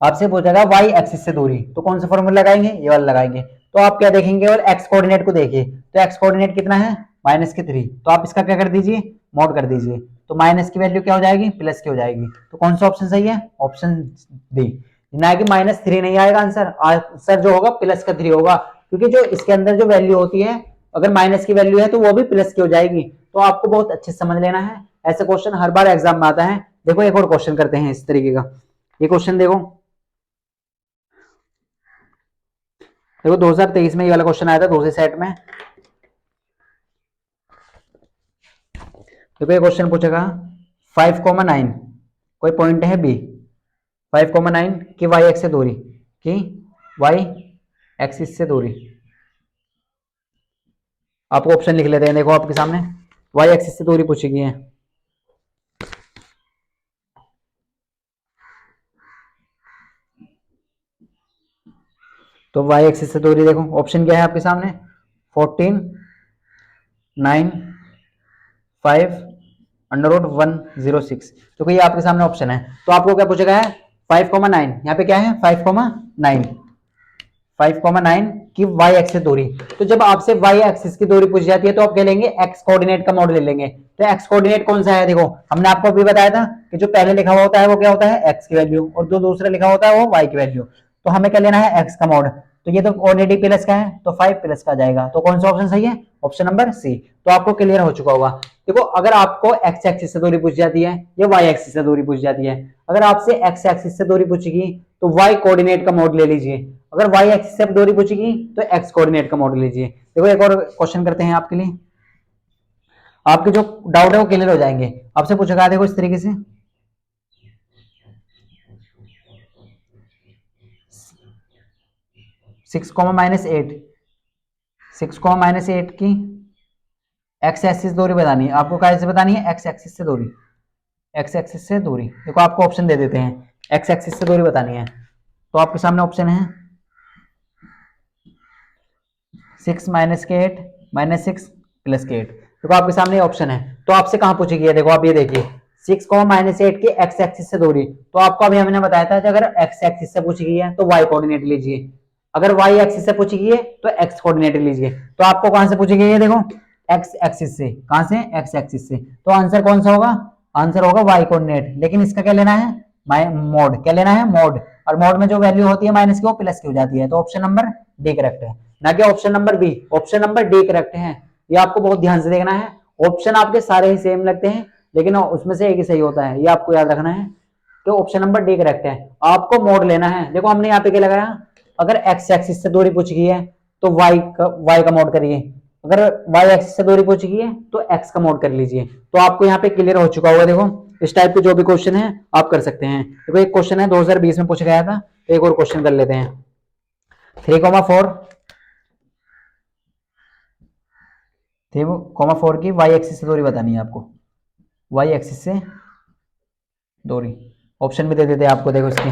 आपसे पूछा गया वाई एक्सिस से दूरी, तो कौन सा फॉर्मूला लगाएंगे, ये वाला लगाएंगे। तो आप क्या देखेंगे, और एक्स कोऑर्डिनेट को देखिए, तो एक्स कोऑर्डिनेट कितना है, माइनस के 3, तो आप इसका क्या कर दीजिए, मॉड कर दीजिए। तो माइनस की वैल्यू क्या हो जाएगी, प्लस की हो जाएगी। तो कौन सा ऑप्शन सही है, ऑप्शन डी। ना कि -3 नहीं आएगा आंसर, आंसर जो होगा प्लस का 3 होगा, क्योंकि जो इसके अंदर जो वैल्यू होती है अगर माइनस की वैल्यू है तो वो भी प्लस की हो जाएगी। तो आपको बहुत अच्छे से समझ लेना है, ऐसे क्वेश्चन हर बार एग्जाम में आता है। देखो एक और क्वेश्चन करते हैं इस तरीके का, ये क्वेश्चन देखो 2023 में ये वाला क्वेश्चन आया था दूसरे सेट में। देखो ये क्वेश्चन पूछेगा 5,9 कोई पॉइंट है बी, 5,9 की वाई एक्स से दूरी, की वाई एक्सिस से दूरी। आपको ऑप्शन लिख लेते हैं, देखो आपके सामने वाई एक्सिस से दूरी पूछी गई है। तो वाई एक्सिस से दूरी देखो, ऑप्शन क्या है आपके सामने, 14, 9, 5, √106। तो ये आपके सामने ऑप्शन है। तो आपको क्या पूछा गया है, 5,9, यहाँ पे क्या है 5,9, 5,9 की वाई एक्सिस दूरी। तो जब आपसे वाई एक्सिस की दूरी पूछी जाती है तो आप क्या लेंगे, एक्स कोऑर्डिनेट का मॉडल ले लेंगे। तो एक्स कोऑर्डिनेट कौन सा है, देखो हमने आपको अभी बताया था कि जो पहले लिखा हुआ होता है वो क्या होता है, एक्स की वैल्यू, और जो दूसरा लिखा होता है वो वाई की वैल्यू। तो हमें क्या लेना है, एक्स का मॉड। तो ये तो ऑलरेडी प्लस का है तो 5 प्लस का जाएगा। तो कौन सा ऑप्शन सही है, ऑप्शन नंबर सी। तो आपको क्लियर हो चुका होगा। देखो अगर आपको एक्स एक्सिस से दूरी पूछी जाती है या वाई एक्सिस से दूरी पूछी जाती है, अगर आपसे एक्स एक्सिस से दूरी पूछेगी तो वाई कोऑर्डिनेट का मॉड ले लीजिए, अगर वाई एक्सिस से दूरी पूछेगी तो एक्स कोऑर्डिनेट का मॉड लीजिए। देखो एक और क्वेश्चन करते हैं आपके लिए, आपके जो डाउट है वो क्लियर हो जाएंगे। आपसे पूछा गया देखो इस तरीके से, 6,-8, 6,-8 की एक्स एक्सिस दूरी बतानी है आपको, कैसे बतानी है, एक्स एक्सिस से दूरी, एक्स एक्सिस से दूरी। देखो आपको ऑप्शन दे देते हैं, एक्स एक्सिस से दूरी बतानी है। तो आपके सामने ऑप्शन है 6-8, -6 + 8। देखो आपके सामने ऑप्शन है। तो आपसे कहां पूछी गई है, देखो आप ये देखिए 6,-8 की एक्स एक्सिस से दूरी। तो आपको अभी हमने बताया था कि अगर एक्स एक्सिस से पूछी गई है तो वाई कोऑर्डिनेट लीजिए, अगर वाई एक्सिस से पूछी गई है तो एक्स कोऑर्डिनेट लीजिए। तो आपको कहां से पूछी गई है, देखो एक्स एक्सिस से, कहां से, एक्स एक्सिस से। तो आंसर कौन सा होगा, आंसर होगा वाई कोऑर्डिनेट। लेकिन इसका क्या लेना है, मोड, क्या लेना है, मोड। और मोड में जो वैल्यू होती है माइनस की वो प्लस की हो जाती है। तो ऑप्शन नंबर डी करेक्ट है, ना कि option number B. Option number D correct है। ये आपको बहुत ध्यान से देखना है। ऑप्शन आपके सारे ही सेम लगते हैं लेकिन उसमें से एक ही सही होता है, ये आपको याद रखना है। तो ऑप्शन नंबर डी करेक्ट है। आपको मोड लेना है। देखो हमने यहाँ पे क्या लगाया, अगर एक्स एक्सिस से दूरी पूछी गई है तो वाई का मोड करिए, अगर वाई एक्सिस से दूरी पूछी गई है तो एक्स का मोड कर लीजिए। तो आपको यहाँ पे क्लियर हो चुका होगा। देखो इस टाइप के जो भी क्वेश्चन है आप कर सकते हैं। देखो एक क्वेश्चन है 2020 में पूछा गया था, तो एक और क्वेश्चन कर लेते हैं। 3,4 की वाई एक्सिस से दूरी बतानी है आपको, वाई एक्सिस से दूरी। ऑप्शन भी दे देते हैं आपको, देखो इसकी,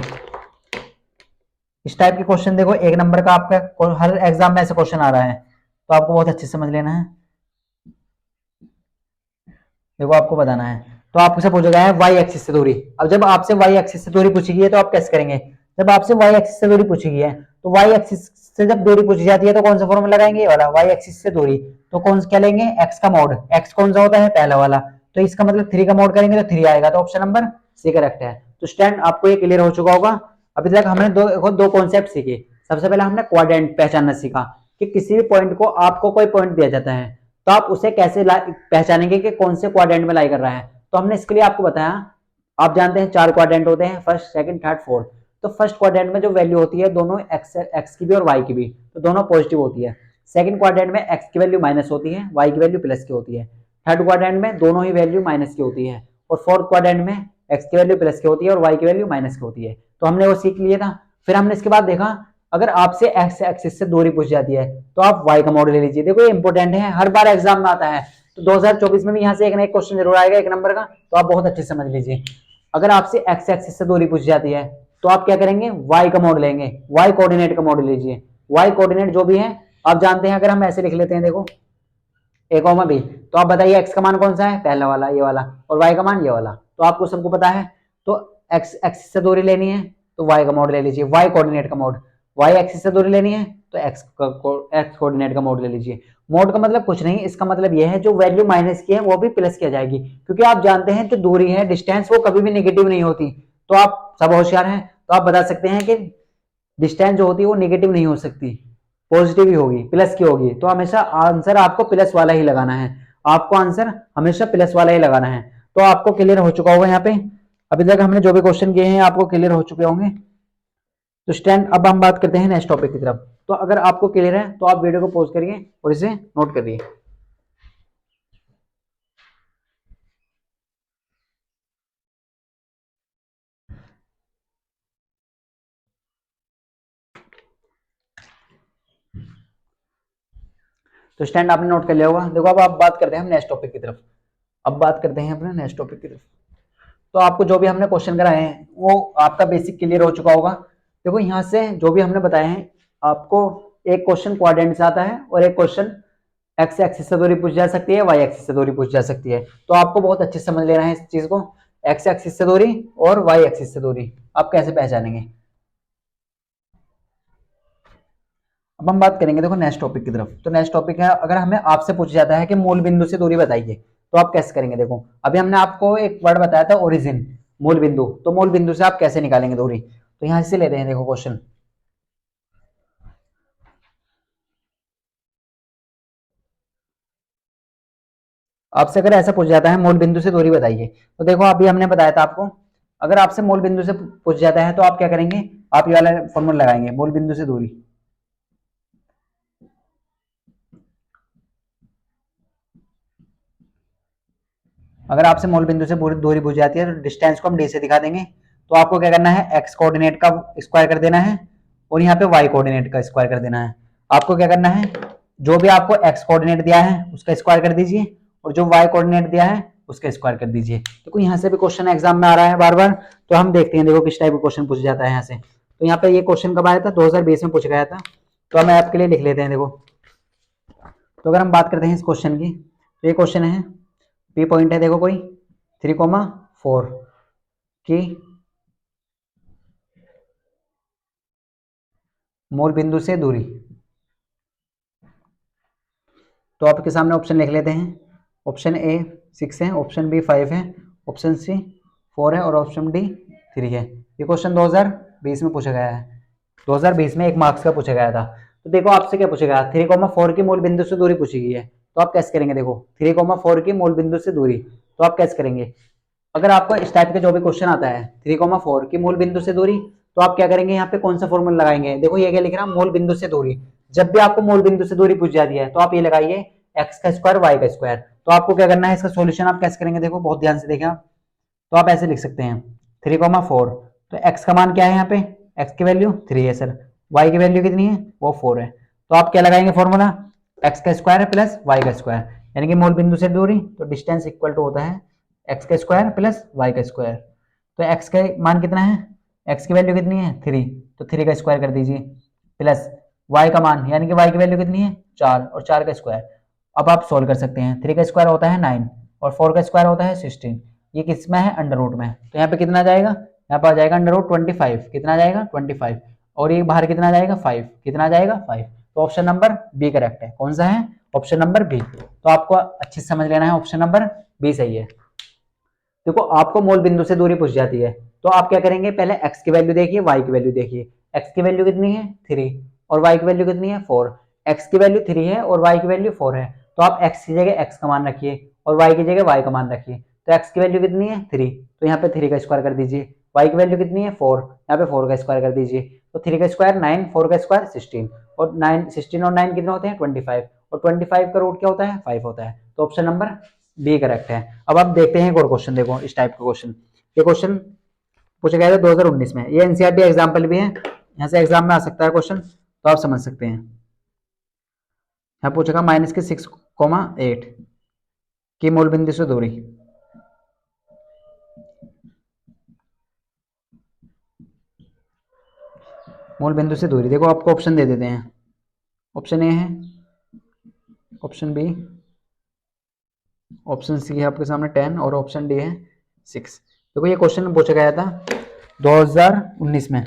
इस टाइप के क्वेश्चन देखो 1 नंबर का आपका हर एग्जाम में ऐसे क्वेश्चन आ रहा है, तो आपको बहुत अच्छे से समझ लेना है। देखो आपको बताना है। तो आपसे पूछा गया है वाई एक्सिस से दूरी। अब जब आपसे वाई एक्सिस से दूरी पूछी गई है तो आप कैसे करेंगे, जब आपसे वाई एक्सिस से दूरी पूछी गई है तो वाई एक्सिस से जब दूरी पूछी जाती है तो कौन सा फॉर्मूला लगाएंगे, ये वाला, वाई एक्सिस से दूरी। तो कौन सा क्या लेंगे, एक्स का मोड। एक्स कौन सा होता है, पहला वाला। तो इसका मतलब 3 का मोड करेंगे तो 3 आएगा। तो ऑप्शन नंबर सी करेक्ट है। तो स्टैंड आपको ये क्लियर हो चुका होगा। अभी तक हमने दो कॉन्सेप्ट सीखे। सबसे पहले हमने क्वाड्रेंट पहचानना सीखा कि किसी भी पॉइंट को, आपको कोई पॉइंट दिया जाता है तो आप उसे कैसे पहचानेंगे कि कौन से क्वाड्रेंट में लाई कर रहा है। तो हमने इसके लिए आपको बताया, आप जानते हैं 4 क्वाड्रेंट होते हैं, फर्स्ट, सेकंड, थर्ड, फोर्थ। तो फर्स्ट क्वाड्रेंट में जो वैल्यू होती है दोनों एक्स की भी और वाई की भी, तो दोनों पॉजिटिव होती है। सेकंड क्वाड्रेंट में एक्स की वैल्यू माइनस होती है, वाई की वैल्यू प्लस की होती है। थर्ड क्वाड्रेंट में दोनों ही वैल्यू माइनस की होती है। और फोर्थ क्वाड्रेंट में एक्स की वैल्यू प्लस की होती है और वाई की वैल्यू माइनस की होती है। तो हमने वो सीख लिया था। फिर हमने इसके बाद देखा, अगर आपसे एक्स एक्सिस से दूरी पूछ जाती है तो आप वाई का मॉडल ले लीजिए। देखो ये इंपॉर्टेंट है, हर बार एग्जाम में आता है। तो 2024 में भी यहाँ से एक ना एक क्वेश्चन जरूर आएगा 1 नंबर का, तो आप बहुत अच्छे से समझ लीजिए। अगर आपसे एक्स एक्सिस से दूरी पूछ जाती है तो आप क्या करेंगे, वाई का मॉडल लेंगे, वाई कोऑर्डिनेट का मॉडल लीजिए। वाई कोऑर्डिनेट जो भी है आप जानते हैं, अगर हम ऐसे लिख लेते हैं, देखो ए कॉमा बी, तो आप बताइए एक्स का मान कौन सा है, पहला वाला ये वाला, और वाई का मान ये वाला। तो आपको सबको पता है। तो एक्स एक्सिस से दूरी लेनी है तो वाई का मॉड ले लीजिए, वाई कोऑर्डिनेट का मॉड। वाई एक्सिस से दूरी लेनी है तो एक्स कोऑर्डिनेट का मॉड ले लीजिए। मोड का मतलब कुछ नहीं, इसका मतलब यह है जो वैल्यू माइनस की है वो भी प्लस की आ जाएगी, क्योंकि आप जानते हैं जो दूरी है, डिस्टेंस, वो कभी भी नेगेटिव नहीं होती। तो आप सब होशियार हैं तो आप बता सकते हैं कि डिस्टेंस जो होती है वो नेगेटिव नहीं हो सकती, पॉजिटिव ही होगी, प्लस की होगी। तो हमेशा आंसर आपको प्लस वाला ही लगाना है, आपको आंसर हमेशा प्लस वाला ही लगाना है। तो आपको क्लियर हो चुका होगा यहाँ पे। अभी तक हमने जो भी क्वेश्चन किए हैं आपको क्लियर हो चुके होंगे। तो स्टैंड, अब हम बात करते हैं नेक्स्ट टॉपिक की तरफ। तो अगर आपको क्लियर है तो आप वीडियो को पॉज करिए और इसे नोट करिए। तो स्टैंड आपने नोट कर लिया होगा। देखो अब आप बात करते हैं हम नेक्स्ट टॉपिक की तरफ। अब बात करते हैं अपने नेक्स्ट टॉपिक की तरफ। तो आपको जो भी हमने क्वेश्चन कराए हैं वो आपका बेसिक क्लियर हो चुका होगा। देखो यहाँ से जो भी हमने बताए हैं आपको एक क्वेश्चन क्वाड्रेंट से आता है और एक क्वेश्चन एक्स एक्सिस से दूरी पूछ जा सकती है, वाई एक्सिस से दूरी पूछ जा सकती है। तो आपको बहुत अच्छे से समझ लेना है इस चीज को, एक्स एक्सिस से दूरी और वाई एक्सिस से दूरी आप कैसे पहचानेंगे। अब हम बात करेंगे देखो नेक्स्ट टॉपिक की तरफ। तो नेक्स्ट टॉपिक है, अगर हमें आपसे पूछा जाता है कि मूल बिंदु से दूरी बताइए तो आप कैसे करेंगे। देखो अभी हमने आपको एक वर्ड बताया था ओरिजिन, मूल बिंदु। तो मूल बिंदु से आप कैसे निकालेंगे दूरी, तो यहां से लेते हैं देखो क्वेश्चन। आपसे अगर ऐसा पूछ जाता है मूल बिंदु से दूरी बताइए, तो देखो अभी हमने बताया था आपको, अगर आपसे मूल बिंदु से पूछ जाता है तो आप क्या करेंगे, आप ये वाला फॉर्मूला लगाएंगे, मूल बिंदु से दूरी। अगर आपसे मूल बिंदु से दूरी पूछ जाती है तो डिस्टेंस को हम डी से दिखा देंगे। तो आपको क्या करना है, एक्स कोऑर्डिनेट का स्क्वायर कर देना है और यहाँ पे वाई कोऑर्डिनेट का स्क्वायर कर देना है। आपको क्या करना है, जो भी आपको एक्स कोऑर्डिनेट दिया है उसका स्क्वायर कर दीजिए और जो वाई कोऑर्डिनेट दिया है उसका स्क्वायर कर दीजिए। देखो यहाँ से भी क्वेश्चन एग्जाम में आ रहा है बार बार, तो हम देखते हैं देखो किस टाइप का क्वेश्चन पूछ जाता है यहाँ से। तो यहाँ पे ये क्वेश्चन कब आया था, 2020 में पूछ गया था। तो हम आपके लिए लिख लेते हैं देखो। तो अगर हम बात करते हैं इस क्वेश्चन की, तो ये क्वेश्चन है, पी पॉइंट है देखो कोई 3,4 की मूल बिंदु से दूरी। तो आपके सामने ऑप्शन लिख लेते हैं। ऑप्शन ए 6 है, ऑप्शन बी 5 है, ऑप्शन सी 4 है और ऑप्शन डी 3 है। ये क्वेश्चन 2020 में पूछा गया है, 2020 में 1 मार्क्स का पूछा गया था। तो देखो आपसे क्या पूछेगा, 3,4 की मूल बिंदु से दूरी पूछी गई है। तो आप कैसे करेंगे, देखो 3,4 की मूल बिंदु से दूरी, तो आप कैसे करेंगे। अगर आपको इस टाइप का जो भी क्वेश्चन आता है 3,4 की मूल बिंदु से दूरी, तो आप क्या करेंगे, यहाँ पे कौन सा फॉर्मूला लगाएंगे। देखो ये क्या लिख रहा है, मूल बिंदु से दूरी। जब भी आपको मूल बिंदु से दूरी पूछ जाती है तो आप ये लगाइए एक्स का स्क्वायर वाई का स्क्वायर। तो आपको क्या करना है, इसका सॉल्यूशन आप कैसे करेंगे, देखो बहुत ध्यान से देखें आप। तो आप ऐसे लिख सकते हैं 3,4, तो एक्स का मान क्या है, यहाँ पे एक्स की वैल्यू 3 है सर, वाई की वैल्यू कितनी है, वो 4 है। तो आप क्या लगाएंगे फॉर्मूला, एक्स का स्क्वायर प्लस वाई का स्क्वायर, यानी कि मूल बिंदु से दूरी, तो डिस्टेंस इक्वल टू होता है एक्स का स्क्वायर प्लस वाई का स्क्वायर। तो एक्स का मान कितना है, एक्स की वैल्यू कितनी है 3, तो 3 का स्क्वायर कर दीजिए प्लस वाई का मान, यानी कि वाई की वैल्यू कितनी है 4 और 4 का स्क्वायर। अब आप सोल्व कर सकते हैं, 3 का स्क्वायर होता है 9 और 4 का स्क्वायर होता है 16। ये किस में है, अंडर रूट में। तो यहाँ पे कितना आ जाएगा, यहाँ पे आ जाएगा अंडर रूट 25, कितना आ जाएगा 25, और ये बाहर कितना आ जाएगा 5, कितना आ जाएगा 5। तो ऑप्शन नंबर बी करेक्ट है। कौन सा है, ऑप्शन नंबर बी। तो आपको अच्छे से समझ लेना है, ऑप्शन नंबर बी सही है। देखो आपको मूल बिंदु से दूरी पूछ जाती है तो आप क्या करेंगे, पहले x की वैल्यू देखिए, y की वैल्यू देखिए। x की वैल्यू कितनी है 3 और y की वैल्यू कितनी है 4। x की वैल्यू 3 है और y की वैल्यू 4 है, तो आप x की जगह x का मान रखिए और y की जगह y का मान रखिए। तो x की वैल्यू कितनी है 3, तो यहाँ पे 3 का स्क्वायर कर दीजिए। y की वैल्यू कितनी है 4, यहाँ पे 4 का स्क्वायर कर दीजिए। तो 3 का स्क्वायर 9, 4 का स्क्वायर 16, और 9 16 और 9 कितने होते हैं 25, और 25 का रूट क्या होता है 5 होता है। तो ऑप्शन नंबर बी करेक्ट है। अब आप देखते हैं एक और क्वेश्चन, देखो इस टाइप का क्वेश्चन। ये क्वेश्चन पूछा गया था 2019 में, ये एनसीईआरटी एग्जाम्पल भी है, यहाँ से एग्जाम में आ सकता है क्वेश्चन, तो आप समझ सकते हैं। यहाँ पूछेगा -6,8 की मूल बिंदु से दूरी। मूल बिंदु से दूरी, देखो आपको ऑप्शन दे देते हैं। ऑप्शन ए है, ऑप्शन बी, ऑप्शन सी है आपके सामने 10 और ऑप्शन डी है 6। देखो ये क्वेश्चन पूछा गया था 2019 में,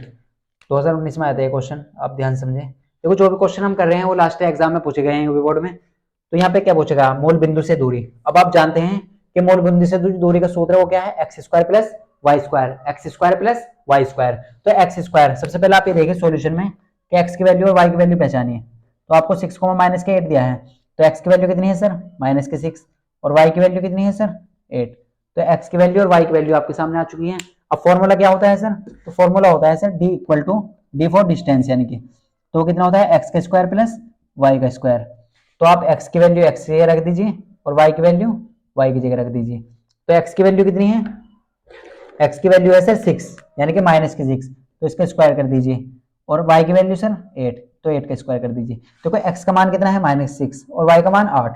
2019 में आया था ये क्वेश्चन, आप ध्यान समझें। देखो जो भी क्वेश्चन हम कर रहे हैं वो लास्ट एग्जाम में पूछे गए हैं यूपी बोर्ड में। तो यहाँ पे क्या पूछेगा, मूल बिंदु से दूरी। अब आप जानते हैं कि मूल बिंदु से दूरी का सूत्र वो क्या है, x square plus y square, x square plus y square. तो एक्स स्क्वायर, सबसे पहले आप ये देखिए सॉल्यूशन में कि एक्स की वैल्यू और वाई की वैल्यू पहचानिए। तो आपको 6 माइनस के 8 दिया है, तो एक्स की वैल्यू कितनी है सर -6 और वाई की वैल्यू कितनी है सर 8। तो एक्स की वैल्यू और वाई की वैल्यू आपके सामने आ चुकी है। अब फॉर्मूला क्या होता है सर, तो फॉर्मूला होता है sir D equal to D for distance, यानी कि तो कितना होता है एक्स का स्क्वायर प्लस वाई का स्क्वायर। तो आप एक्स की वैल्यू एक्स की जगह रख दीजिए और वाई की वैल्यू वाई की जगह रख दीजिए। तो एक्स की वैल्यू कितनी है, एक्स की वैल्यू है सर 6, यानी कि -6, तो इसका स्क्वायर कर दीजिए, और वाई की वैल्यू सर 8, तो 8 का स्क्वायर कर दीजिए। देखो x का मान कितना है -6 और y का मान 8,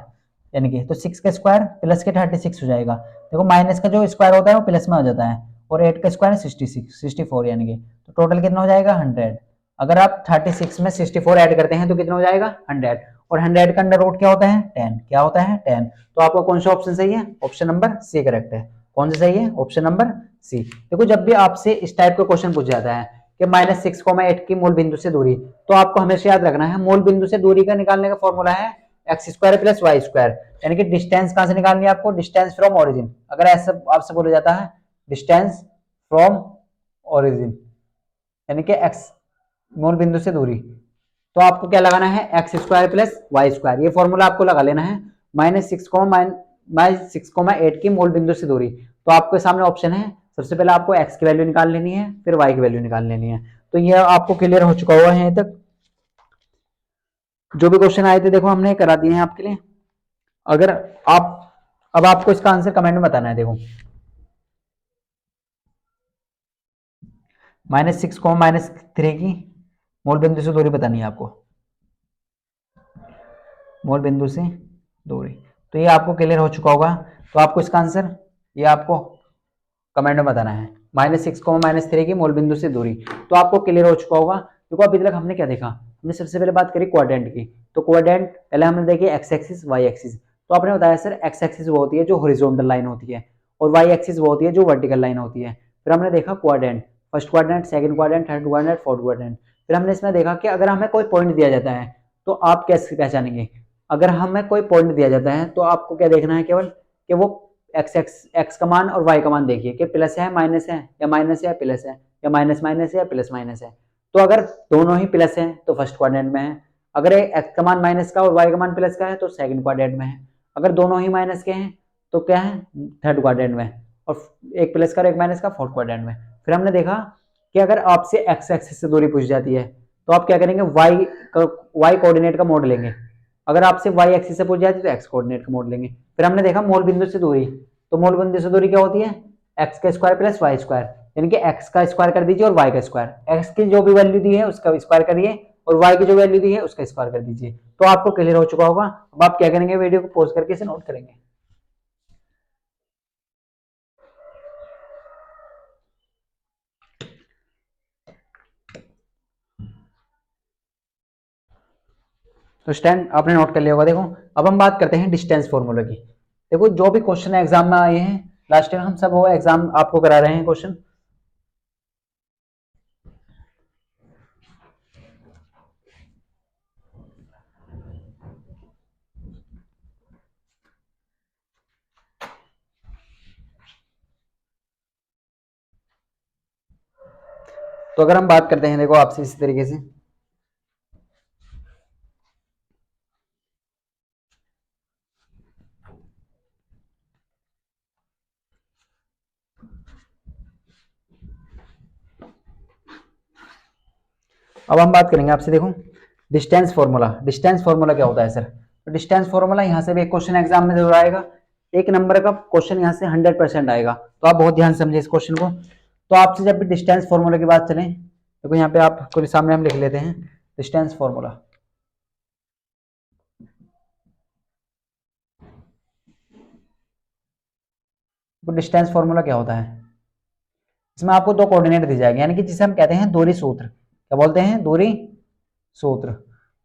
यानी कि तो 6 का स्क्वायर प्लस के 36 हो जाएगा। देखो माइनस का जो स्क्वायर होता है वो प्लस में हो जाता है, और 8 का स्क्वायर 64 यानी कि तो टोटल कितना हो जाएगा 100। अगर आप 36 में 64 ऐड करते हैं तो कितना हो जाएगा 100, और 100 का अंडर रूट क्या होता है 10, क्या होता है 10। तो आपका कौन सा ऑप्शन सही है, ऑप्शन नंबर सी करेक्ट है। कौन सा सही है, ऑप्शन नंबर सी। देखो जब भी आपसे इस टाइप का क्वेश्चन पूछ जाता है कि -6,8 की मूल बिंदु से दूरी, तो आपको हमेशा याद रखना है मूल बिंदु से दूरी का निकालने का फॉर्मूला है x² + y², यानी कि डिस्टेंस कहां से निकालनी है आपको, डिस्टेंस फ्रॉम ओरिजिन। अगर ऐसा आपसे बोला जाता है डिस्टेंस फ्रॉम ओरिजिन, यानी कि x मूल बिंदु से दूरी, तो आपको क्या लगाना है x² + y², ये फॉर्मूला आपको लगा लेना है। -6,8 की मूल बिंदु से दूरी, तो आपके सामने ऑप्शन है, सबसे पहले आपको x की वैल्यू निकाल लेनी है, फिर y की वैल्यू निकाल लेनी है। तो ये आपको क्लियर हो चुका हुआ है। यहाँ तक जो भी क्वेश्चन आए थे देखो हमने करा दिए हैं आपके लिए। अगर आप अब आपको इसका आंसर कमेंट में बताना है। देखो -6,-3 की मूल बिंदु से दूरी बतानी है आपको, मूल बिंदु से दूरी, तो ये आपको क्लियर हो चुका होगा। तो आपको इसका आंसर ये आपको कमेंट में बताना है, -6,-3 की मूल बिंदु से दूरी, तो आपको क्लियर हो चुका होगा। देखो अभी तक हमने क्या देखा, हमने सबसे पहले बात करी क्वाड्रेंट की। तो क्वाड्रेंट पहले हमने देखी एक्स एक्सिस वाई एक्सिस, तो आपने बताया सर एक्स एक्सिस वो होती है जो हॉरिजॉन्टल लाइन होती है, और वाई एक्सिस वो होती है जो वर्टिकल लाइन होती है। फिर हमने देखा quadrant, first quadrant, second quadrant, third quadrant, fourth quadrant. फिर हमने इसमें देखा कि अगर हमें कोई पॉइंट दिया जाता है तो आप कैसे पहचानेंगे। अगर हमें कोई पॉइंट दिया जाता है तो आपको क्या देखना है केवल कि वो एक्स का मान और वाई का मान देखिए कि प्लस है माइनस है, या माइनस है या प्लस है, या माइनस माइनस है या प्लस माइनस है। तो अगर दोनों ही प्लस है तो फर्स्ट क्वाड्रेंट में है, अगर एक्स का मान माइनस का और वाई का मान प्लस का है तो सेकंड क्वाड्रेंट में है, अगर दोनों ही माइनस के हैं तो क्या है थर्ड क्वाड्रेंट में, और एक प्लस का और एक माइनस का फोर्थ क्वाड्रेंट में। फिर हमने देखा कि अगर आपसे एक्स एक्सिस से दूरी पूछ जाती है तो आप क्या करेंगे, वाई कोऑर्डिनेट का मोड लेंगे। अगर आपसे वाई एक्सिस से पूछ जाती है तो एक्स कोऑर्डिनेट का मोड लेंगे। फिर हमने देखा मूल बिंदु से दूरी, तो मूल बिंदु से दूरी क्या होती है एक्स का स्क्वायर प्लस वाई स्क्वायर, यानी कि एक्स का स्क्वायर कर दीजिए और वाई का स्क्वायर, एक्स की जो भी वैल्यू दी है उसका स्क्वायर करिए और वाई की जो वैल्यू दी है उसका स्क्वायर कर दीजिए। तो आपको क्लियर हो चुका होगा। अब आप क्या करेंगे, वीडियो को पॉज करके इसे नोट करेंगे। तो स्टैंड आपने नोट कर लिया होगा। देखो अब हम बात करते हैं डिस्टेंस फॉर्मूला की। देखो जो भी क्वेश्चन एग्जाम में आए हैं लास्ट टाइम हम सब वो एग्जाम आपको करा रहे हैं क्वेश्चन। तो अगर हम बात करते हैं देखो आपसे इसी तरीके से, अब हम बात करेंगे आपसे। देखो डिस्टेंस फॉर्मूला, डिस्टेंस फॉर्मूला क्या होता है सर, तो डिस्टेंस फॉर्मूला यहाँ से भी एक क्वेश्चन एग्जाम में जरूर आएगा, एक नंबर का क्वेश्चन यहाँ से 100% आएगा, तो आप बहुत ध्यान समझे इस क्वेश्चन को। तो आपसे जब भी डिस्टेंस फॉर्मूला की बात चले, देखो यहाँ पे आपको सामने हम लिख लेते हैं डिस्टेंस फॉर्मूला। तो डिस्टेंस फॉर्मूला क्या होता है, इसमें आपको दो कोऑर्डिनेट दी जाएगी, यानी कि जिसे हम कहते हैं दूरी सूत्र। क्या बोलते हैं, दूरी सूत्र,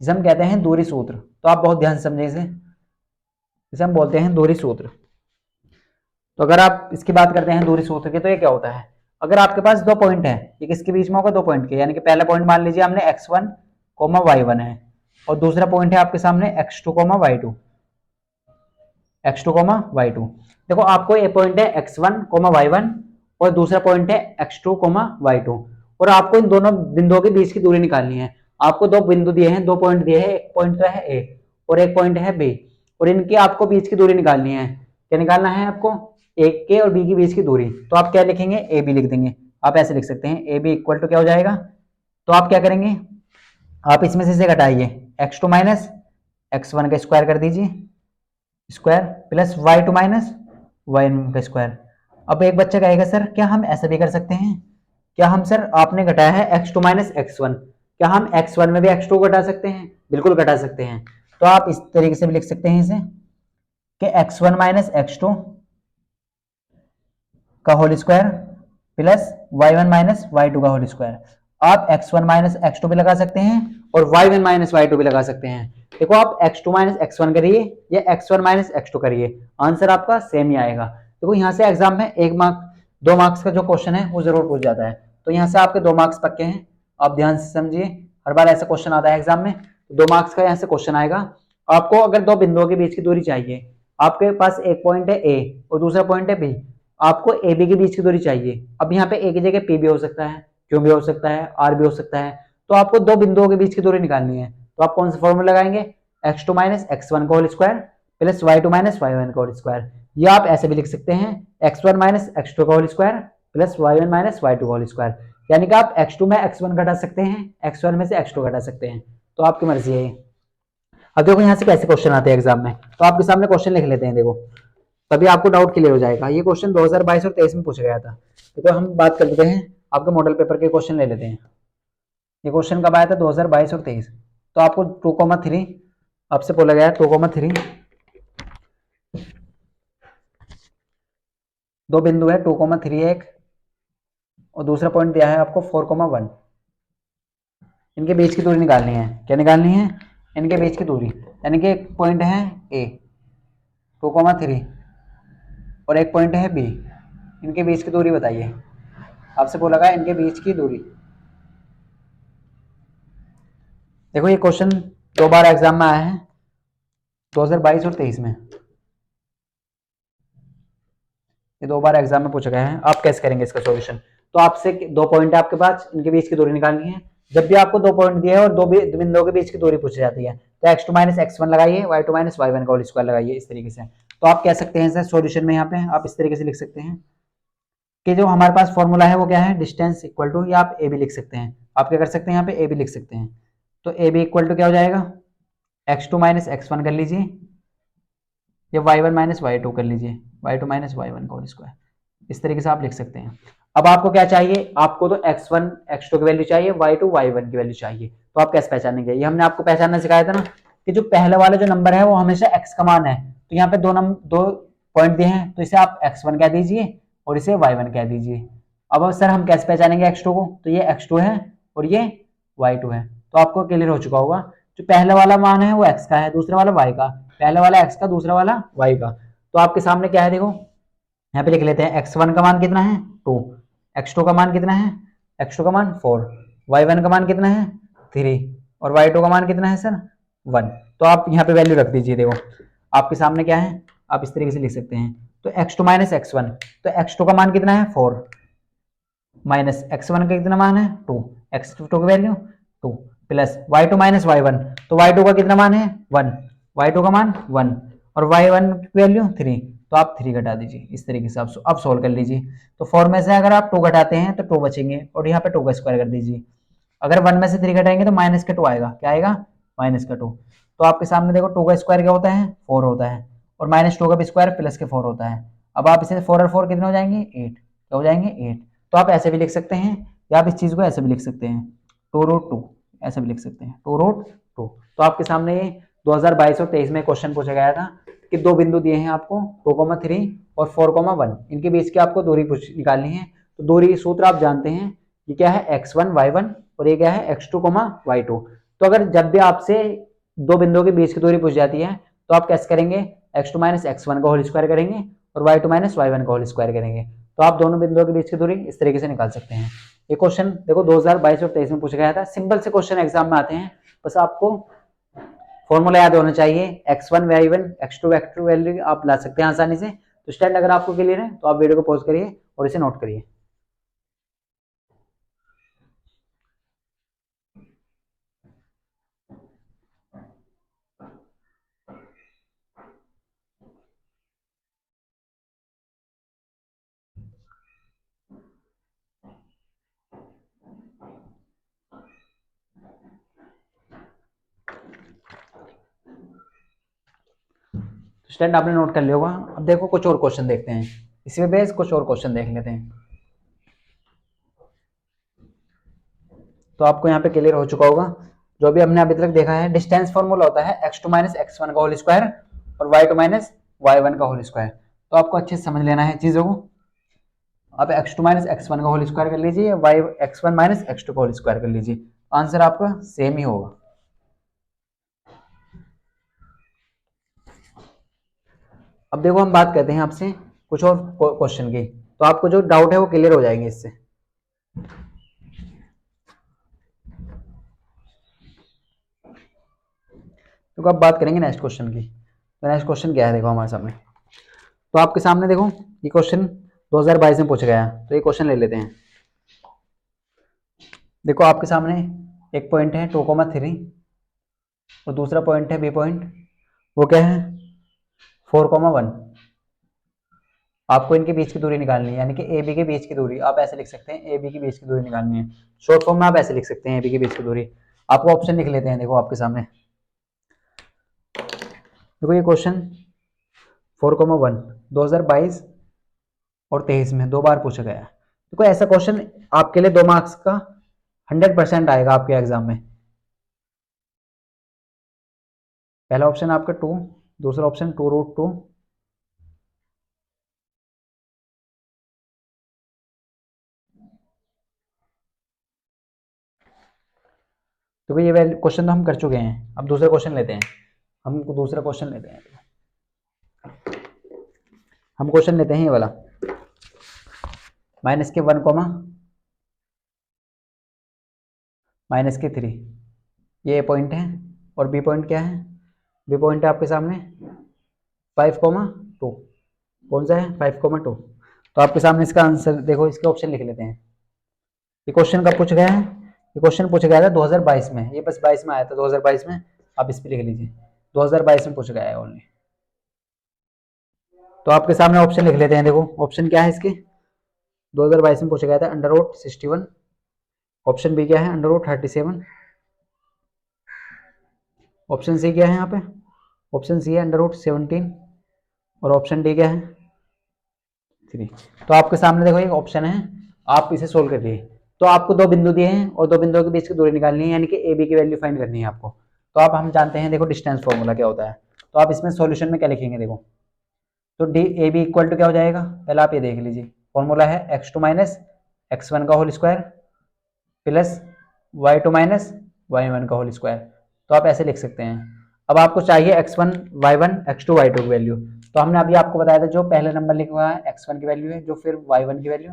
जिसे हम कहते हैं दूरी सूत्र। तो आप बहुत ध्यान से समझे इसे, जिसे हम बोलते हैं दूरी सूत्र। तो अगर आप इसकी बात करते हैं दूरी सूत्र की, तो ये क्या होता है, अगर आपके पास दो पॉइंट है, ये किसके बीच में होगा, दो पॉइंट के, यानी कि पहला पॉइंट मान लीजिए हमने x1, y1 है, और दूसरा पॉइंट है आपके सामने x2, y2, x2, y2। देखो आपको ये पॉइंट है x1, y1 और दूसरा पॉइंट है x2, y2, और आपको इन दोनों बिंदुओं के बीच की दूरी निकालनी है। आपको दो बिंदु दिए हैं, दो पॉइंट दिए हैं, एक पॉइंट तो है A और एक पॉइंट है B, और इनकी आपको बीच की दूरी निकालनी है। क्या निकालना है आपको, A के और B के बीच की दूरी। तो आप क्या लिखेंगे, AB लिख देंगे। आप ऐसे लिख सकते हैं AB इक्वल टू क्या हो जाएगा, तो आप क्या करेंगे, आप इसमें से घटाइए x2 माइनस x1 का स्क्वायर कर दीजिए square, plus y2 minus y1 का स्क्वायर। अब एक बच्चा कहेगा सर क्या हम ऐसा भी कर सकते हैं, क्या हम सर आपने घटाया है x2 माइनस x1, क्या हम x1 में भी x2 घटा सकते हैं? बिल्कुल घटा सकते हैं। तो आप इस तरीके से भी लिख सकते हैं इसे कि x1 माइनस x2 का whole square plus y1 minus y2 का होल स्क्वायर। आप x1 माइनस x2 भी लगा सकते हैं और y1 माइनस y2 भी लगा सकते हैं। देखो आप x2 माइनस x1 करिए या x1 माइनस x2 करिए, आंसर आपका सेम ही आएगा। देखो यहाँ से एग्जाम में 1 मार्क 2 मार्क्स का जो क्वेश्चन है वो जरूर पूछ जाता है, तो यहाँ से आपके 2 मार्क्स पक्के हैं। आप ध्यान से समझिए, हर बार ऐसा क्वेश्चन आता है एग्जाम में, 2 मार्क्स का यहाँ से क्वेश्चन आएगा। आपको अगर दो बिंदुओं के बीच की दूरी चाहिए, आपके पास एक पॉइंट है ए और दूसरा पॉइंट है बी, आपको ए बी के बीच की दूरी चाहिए। अब यहाँ पे ए की जगह पी भी हो सकता है, क्यू भी हो सकता है, आर भी हो सकता है, तो आपको दो बिंदुओं के बीच की दूरी निकालनी है। तो आप कौन सा फॉर्मूला लगाएंगे? x2 माइनस x1 का whole square plus y2 minus y1 का होल स्क्वायर। या आप ऐसे भी लिख सकते हैं x1 माइनस x2 का whole square plus y1 minus y2 का होल स्क्वायर। यानी कि आप x2 में x1 घटा सकते हैं, x1 में से x2 घटा सकते हैं, तो आपकी मर्जी है। अब देखो यहाँ से कैसे क्वेश्चन आते हैं एग्जाम में, तो आपके सामने क्वेश्चन लिख लेते हैं, देखो तभी आपको डाउट क्लियर हो जाएगा। ये क्वेश्चन 2022 और 23 में पूछा गया था। देखो हम बात कर लेते हैं, आपके मॉडल पेपर के क्वेश्चन ले लेते हैं। ये क्वेश्चन कब आया था? 2022 और 23। तो आपको 2,3 आपसे बोला गया है, 2,3 दो बिंदु है 2,3 और दूसरा पॉइंट दिया है आपको 4,1। इनके बीच की दूरी निकालनी है। क्या निकालनी है? इनके बीच की दूरी, यानी कि एक पॉइंट है ए 2,3 और एक पॉइंट है बी, इनके बीच की दूरी बताइए। आपसे बोला गया इनके बीच की दूरी। देखो ये क्वेश्चन 2 बार एग्जाम में आया है, 2022 और 23 में। ये 2 बार एग्जाम में पूछा गया है। आप कैसे करेंगे इसका सॉल्यूशन? तो आपसे 2 पॉइंट है आपके पास, इनके बीच की दूरी निकालनी है। जब भी आपको 2 पॉइंट दिए हैं और दो बिंदुओं के बीच की दूरी पूछी जाती है, तो x2 माइनस x1 लगाइए, y2 माइनस y1 का होल स्क्वायर लगाइए, इस तरीके से। तो आप कह सकते हैं सर सॉल्यूशन में यहाँ पे आप इस तरीके से लिख सकते हैं कि जो हमारे पास फॉर्मूला है वो क्या है? डिस्टेंस इक्वल टू, या आप ए बी लिख सकते हैं। आप क्या कर सकते हैं यहाँ पे? ए बी लिख सकते हैं। तो ए बी इक्वल टू क्या हो जाएगा? x2 माइनस x1 कर लीजिए या y1 माइनस y2 कर लीजिए, y2 माइनस y1 का होल स्क्वायर, इस तरीके से आप लिख सकते हैं। अब आपको क्या चाहिए? आपको तो x1 x2 की वैल्यू चाहिए, y2 y1 की वैल्यू चाहिए। तो आप कैसे पहचानेंगे? ये हमने आपको पहचानना सिखाया था ना कि जो पहले वाला जो नंबर है वो हमेशा x का मान है। तो यहाँ पे दो पॉइंट दिए हैं, तो इसे आप x1 कह दीजिए और इसे y1 कह दीजिए। अब सर हम कैसे पहचानेंगे x2 को? तो ये x2 है और ये y2 है। तो आपको क्लियर हो चुका होगा, जो पहले वाला मान है वो x का है, दूसरा वाला y का। पहले वाला x का, दूसरा वाला y का। तो आपके सामने क्या है? देखो यहाँ पे लिख लेते हैं, x1 का मान कितना है? 2, x2 का मान कितना है? x2 का मान 4, y1 का मान कितना है? 3 और y2 का मान कितना है सर? 1। तो आप यहाँ पे वैल्यू रख दीजिए। देखो आपके सामने क्या है, आप इस तरीके से लिख सकते हैं। तो x2 माइनस x1, तो x2 का मान कितना है? 4 माइनस x1 का कितना मान है? 2, x2 की value 2 plus y2 minus y1, तो y2 का कितना मान है? 1, y2 का मान 1 और y1 की वैल्यू 3, तो आप 3 घटा दीजिए। इस तरीके से आप सोल्व कर लीजिए। तो 4 में से अगर आप 2 घटाते हैं तो 2 बचेंगे और यहाँ पे 2 का स्क्वायर कर दीजिए। अगर 1 में से 3 घटाएंगे तो माइनस का 2 आएगा। क्या आएगा? माइनस का 2। तो आपके सामने देखो 2 का स्क्वायर क्या होता है? 4 होता है और माइनस 2 का भी स्क्वायर प्लस के 4 होता है। अब आप इसे 4 और 4 कितने हो जाएंगे? 8। क्या हो जाएंगे? 8। तो आप ऐसे भी लिख सकते हैं या आप इस चीज को ऐसे भी लिख सकते हैं, 2√2, ऐसे भी लिख सकते हैं 2√2। तो आपके सामने 2022 और 23 में क्वेश्चन पूछा गया था कि दो बिंदु दिए हैं आपको 2,3 और 4,1, इनके बीच की आपको दूरी निकालनी है। तो दूरी सूत्र आप जानते हैं, ये क्या है? x1 y1 और ये क्या है? x2 y2। तो अगर जब भी आपसे दो बिंदुओं के बीच की दूरी पूछ जाती है तो आप कैसे करेंगे? x2 माइनस x1 का होल स्क्वायर करेंगे और y2 माइनस y1 का होल स्क्वायर करेंगे। तो आप दोनों बिंदुओं के बीच की दूरी इस तरीके से निकाल सकते हैं। ये क्वेश्चन देखो 2022 और 23 में पूछा गया था। सिंपल से क्वेश्चन एग्जाम में आते हैं, बस आपको फॉर्मूला याद होना चाहिए। x1 y1 x2 x2 value आप ला सकते हैं आसानी से। तो स्टैंड अगर आपको क्लियर है तो आप वीडियो को पॉज करिए और इसे नोट करिए। स्टैंड आपने नोट कर लिया होगा। अब देखो कुछ और क्वेश्चन देखते हैं, इसी पे बेस कुछ और क्वेश्चन देख लेते हैं। तो आपको यहाँ पे क्लियर हो चुका होगा। जो भी हमने अभी तक देखा है, डिस्टेंस फॉर्मूला होता है x2 माइनस x1 का होल स्क्वायर और y2 माइनस y1 का होल स्क्वायर। तो आपको अच्छे से समझ लेना है चीजों को। आप x2 माइनस x1 का होल स्क्वायर कर लीजिए, x1 माइनस x2 का होल स्क्वायर कर लीजिए, आंसर आपका सेम ही होगा। अब देखो हम बात करते हैं आपसे कुछ और क्वेश्चन की, तो आपको जो डाउट है वो क्लियर हो जाएंगे इससे। तो अब बात करेंगे नेक्स्ट क्वेश्चन की। तो नेक्स्ट क्वेश्चन क्या है, देखो हमारे सामने, तो आपके सामने देखो ये क्वेश्चन 2022 में पूछा गया है, तो ये क्वेश्चन ले लेते हैं। देखो आपके सामने एक पॉइंट है 2,3 और दूसरा पॉइंट है बी पॉइंट, वो क्या है 4,1। आपको इनके बीच की दूरी निकालनी है, यानी कि ए बी के बीच की दूरी। आप ऐसे लिख सकते हैं ए बी के बीच की दूरी निकालनी है, शॉर्ट फॉर्म में आप ऐसे लिख सकते हैं ए बी के बीच की दूरी। आपको ऑप्शन लिख लेते हैं, देखो आपके सामने देखो ये क्वेश्चन 4,1 2022 और 23 में 2 बार पूछा गया है। देखो ऐसा क्वेश्चन आपके लिए 2 मार्क्स का 100% आएगा आपके एग्जाम में। पहला ऑप्शन आपका 2, दूसरा ऑप्शन 2√2, तो ये क्वेश्चन तो हम कर चुके हैं। अब दूसरा क्वेश्चन लेते हैं, हम दूसरा क्वेश्चन लेते हैं। हम क्वेश्चन लेते हैं ये वाला, -1, -3, ये पॉइंट है। और बी पॉइंट क्या है, बी पॉइंट है आपके सामने 5,2, कौन सा है 5,2। तो आपके सामने इसका आंसर देखो, इसके ऑप्शन लिख लेते हैं। ये क्वेश्चन कब पूछा गया है, ये क्वेश्चन पूछा गया था 2022 में, ये बस 22 में आया था 2022 में, आप इस पर लिख लीजिए 2022 में पूछा गया है ओनली। तो आपके सामने ऑप्शन लिख लेते हैं, देखो ऑप्शन क्या है इसके, 2022 में पूछा गया था √61, ऑप्शन बी क्या है √37, ऑप्शन सी क्या है यहाँ पे, ऑप्शन सी है √17 और ऑप्शन डी क्या है 3। तो आपके सामने देखो एक ऑप्शन है, आप इसे सोल्व कर लिए। तो आपको 2 बिंदु दिए हैं और 2 बिंदुओं के बीच की दूरी निकालनी है, यानी कि ए बी की वैल्यू फाइंड करनी है आपको। तो आप हम जानते हैं देखो डिस्टेंस फॉर्मूला क्या होता है। तो आप इसमें सॉल्यूशन में क्या लिखेंगे, देखो तो D A B equal to क्या हो जाएगा, पहले आप ये देख लीजिए, फॉर्मूला है x2 माइनस x1 का whole square plus y2 minus y1 का होल स्क्वायर। तो आप ऐसे लिख सकते हैं। अब आपको चाहिए x1 y1 x2 y2 की वैल्यू। तो हमने अभी आपको बताया था जो पहले नंबर लिखा हुआ है x1 की वैल्यू है, जो फिर y1 की वैल्यू,